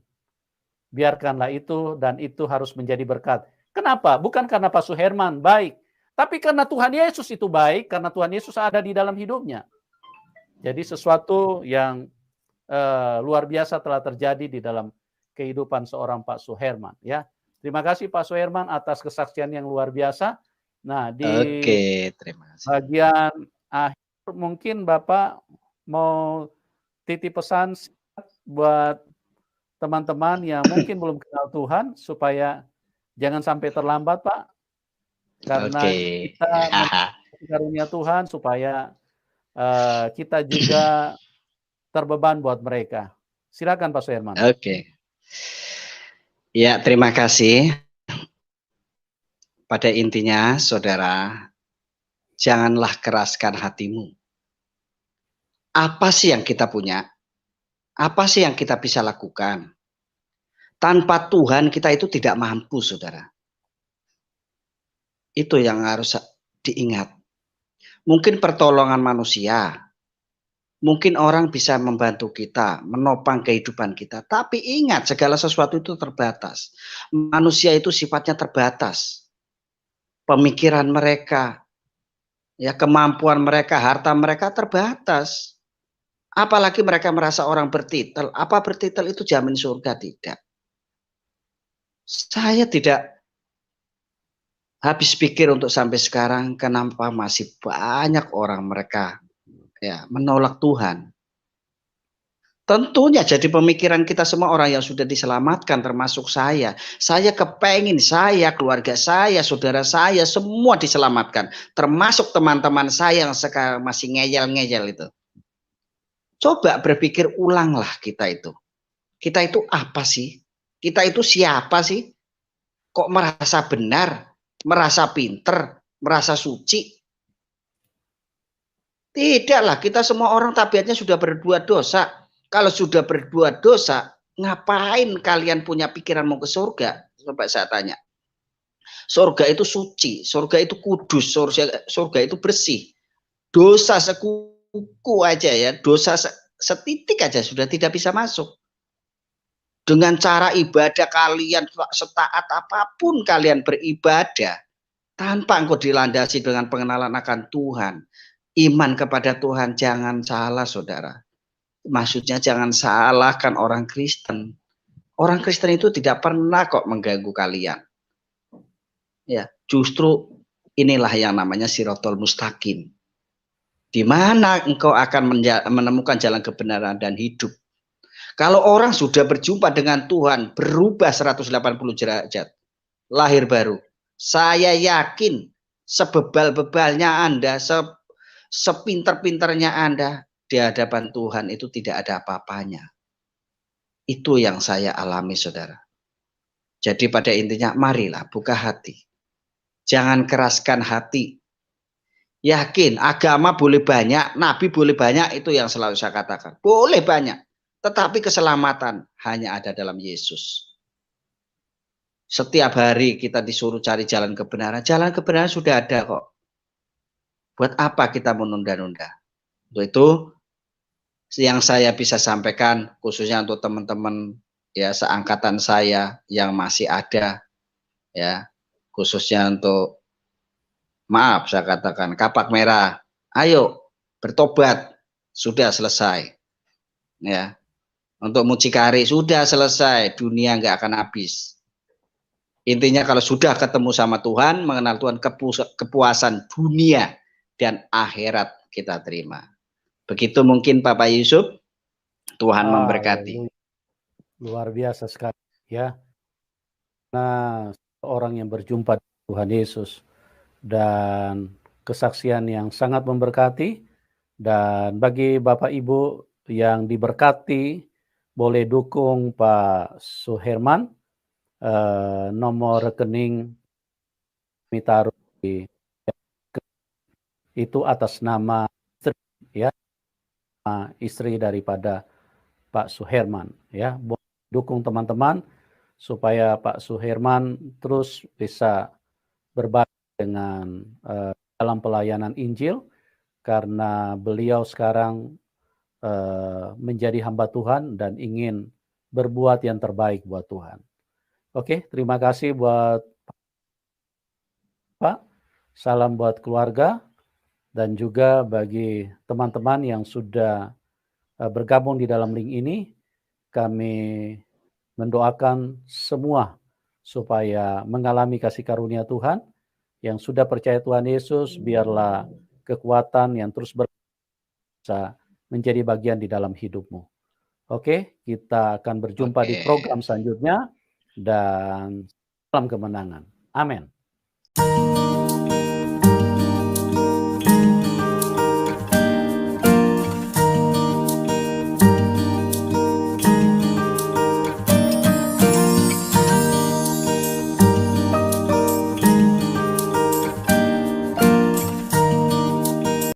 Biarkanlah itu, dan itu harus menjadi berkat. Kenapa? Bukan karena Pak Suherman baik, tapi karena Tuhan Yesus itu baik, karena Tuhan Yesus ada di dalam hidupnya. Jadi sesuatu yang luar biasa telah terjadi di dalam kehidupan seorang Pak Suherman, ya. Terima kasih Pak Suherman atas kesaksian yang luar biasa. Nah, di terima kasih. bagian akhir mungkin Bapak mau titip pesan buat teman-teman yang mungkin belum kenal Tuhan, supaya jangan sampai terlambat, Pak. Karena kita karunia Tuhan, supaya kita juga terbeban buat mereka. Silakan Pak Suherman. Ya, terima kasih. Pada intinya, saudara, janganlah keraskan hatimu. Apa sih yang kita punya? Apa sih yang kita bisa lakukan? Tanpa Tuhan kita itu tidak mampu, saudara. Itu yang harus diingat. Mungkin pertolongan manusia, mungkin orang bisa membantu kita, menopang kehidupan kita. Tapi ingat, segala sesuatu itu terbatas. Manusia itu sifatnya terbatas. Pemikiran mereka, ya, kemampuan mereka, harta mereka terbatas. Apalagi mereka merasa orang bertitel. Apa bertitel itu jamin surga? Tidak. Saya tidak habis pikir untuk sampai sekarang kenapa masih banyak orang mereka ya menolak Tuhan. Tentunya jadi pemikiran kita semua orang yang sudah diselamatkan, termasuk saya. Saya kepengen saya, keluarga saya, saudara saya, semua diselamatkan. Termasuk teman-teman saya yang sekarang masih ngeyel-ngeyel itu. Coba berpikir ulanglah kita itu. Kita itu apa sih? Kita itu siapa sih? Kok merasa benar, merasa pinter, merasa suci? Tidaklah, kita semua orang tabiatnya sudah berbuat dosa. Kalau sudah berbuat dosa, ngapain kalian punya pikiran mau ke surga? Coba saya tanya. Surga itu suci, surga itu kudus, surga itu bersih. Dosa sekuku aja ya, dosa setitik aja sudah tidak bisa masuk. Dengan cara ibadah kalian setaat apapun kalian beribadah, tanpa engkau dilandasi dengan pengenalan akan Tuhan, iman kepada Tuhan, jangan salah saudara. Maksudnya jangan salahkan orang Kristen. Orang Kristen itu tidak pernah kok mengganggu kalian. Ya, justru inilah yang namanya Sirotol Mustaqim. Di mana engkau akan menemukan jalan kebenaran dan hidup. Kalau orang sudah berjumpa dengan Tuhan, berubah 180 derajat, lahir baru. Saya yakin sebebal-bebalnya Anda, sepinter-pinternya Anda, di hadapan Tuhan itu tidak ada apa-apanya. Itu yang saya alami, saudara. Jadi pada intinya, marilah buka hati. Jangan keraskan hati. Yakin, agama boleh banyak, nabi boleh banyak, itu yang selalu saya katakan. Boleh banyak. Tetapi keselamatan hanya ada dalam Yesus. Setiap hari kita disuruh cari jalan kebenaran. Jalan kebenaran sudah ada kok. Buat apa kita menunda-nunda? Untuk itu yang saya bisa sampaikan khususnya untuk teman-teman ya seangkatan saya yang masih ada ya, khususnya untuk maaf saya katakan kapak merah. Ayo bertobat, sudah selesai. Ya. Untuk mucikari sudah selesai, dunia nggak akan habis. Intinya kalau sudah ketemu sama Tuhan, mengenal Tuhan, kepuasan dunia dan akhirat kita terima. Begitu mungkin Bapak Yusuf, Tuhan memberkati. Luar biasa sekali ya. Nah, orang yang berjumpa Tuhan Yesus. Dan kesaksian yang sangat memberkati. Dan bagi Bapak Ibu yang diberkati, boleh dukung Pak Suherman. Nomor rekening kami taruh di itu atas nama istri, ya, istri daripada Pak Suherman, ya. Dukung teman-teman supaya Pak Suherman terus bisa berbagi dengan dalam pelayanan Injil, karena beliau sekarang menjadi hamba Tuhan dan ingin berbuat yang terbaik buat Tuhan. Oke, terima kasih buat Pak. Salam buat keluarga dan juga bagi teman-teman yang sudah bergabung di dalam link ini. Kami mendoakan semua supaya mengalami kasih karunia Tuhan. Yang sudah percaya Tuhan Yesus, biarlah kekuatan yang terus bisa menjadi bagian di dalam hidupmu. Oke, kita akan berjumpa di program selanjutnya dan salam kemenangan. Amin.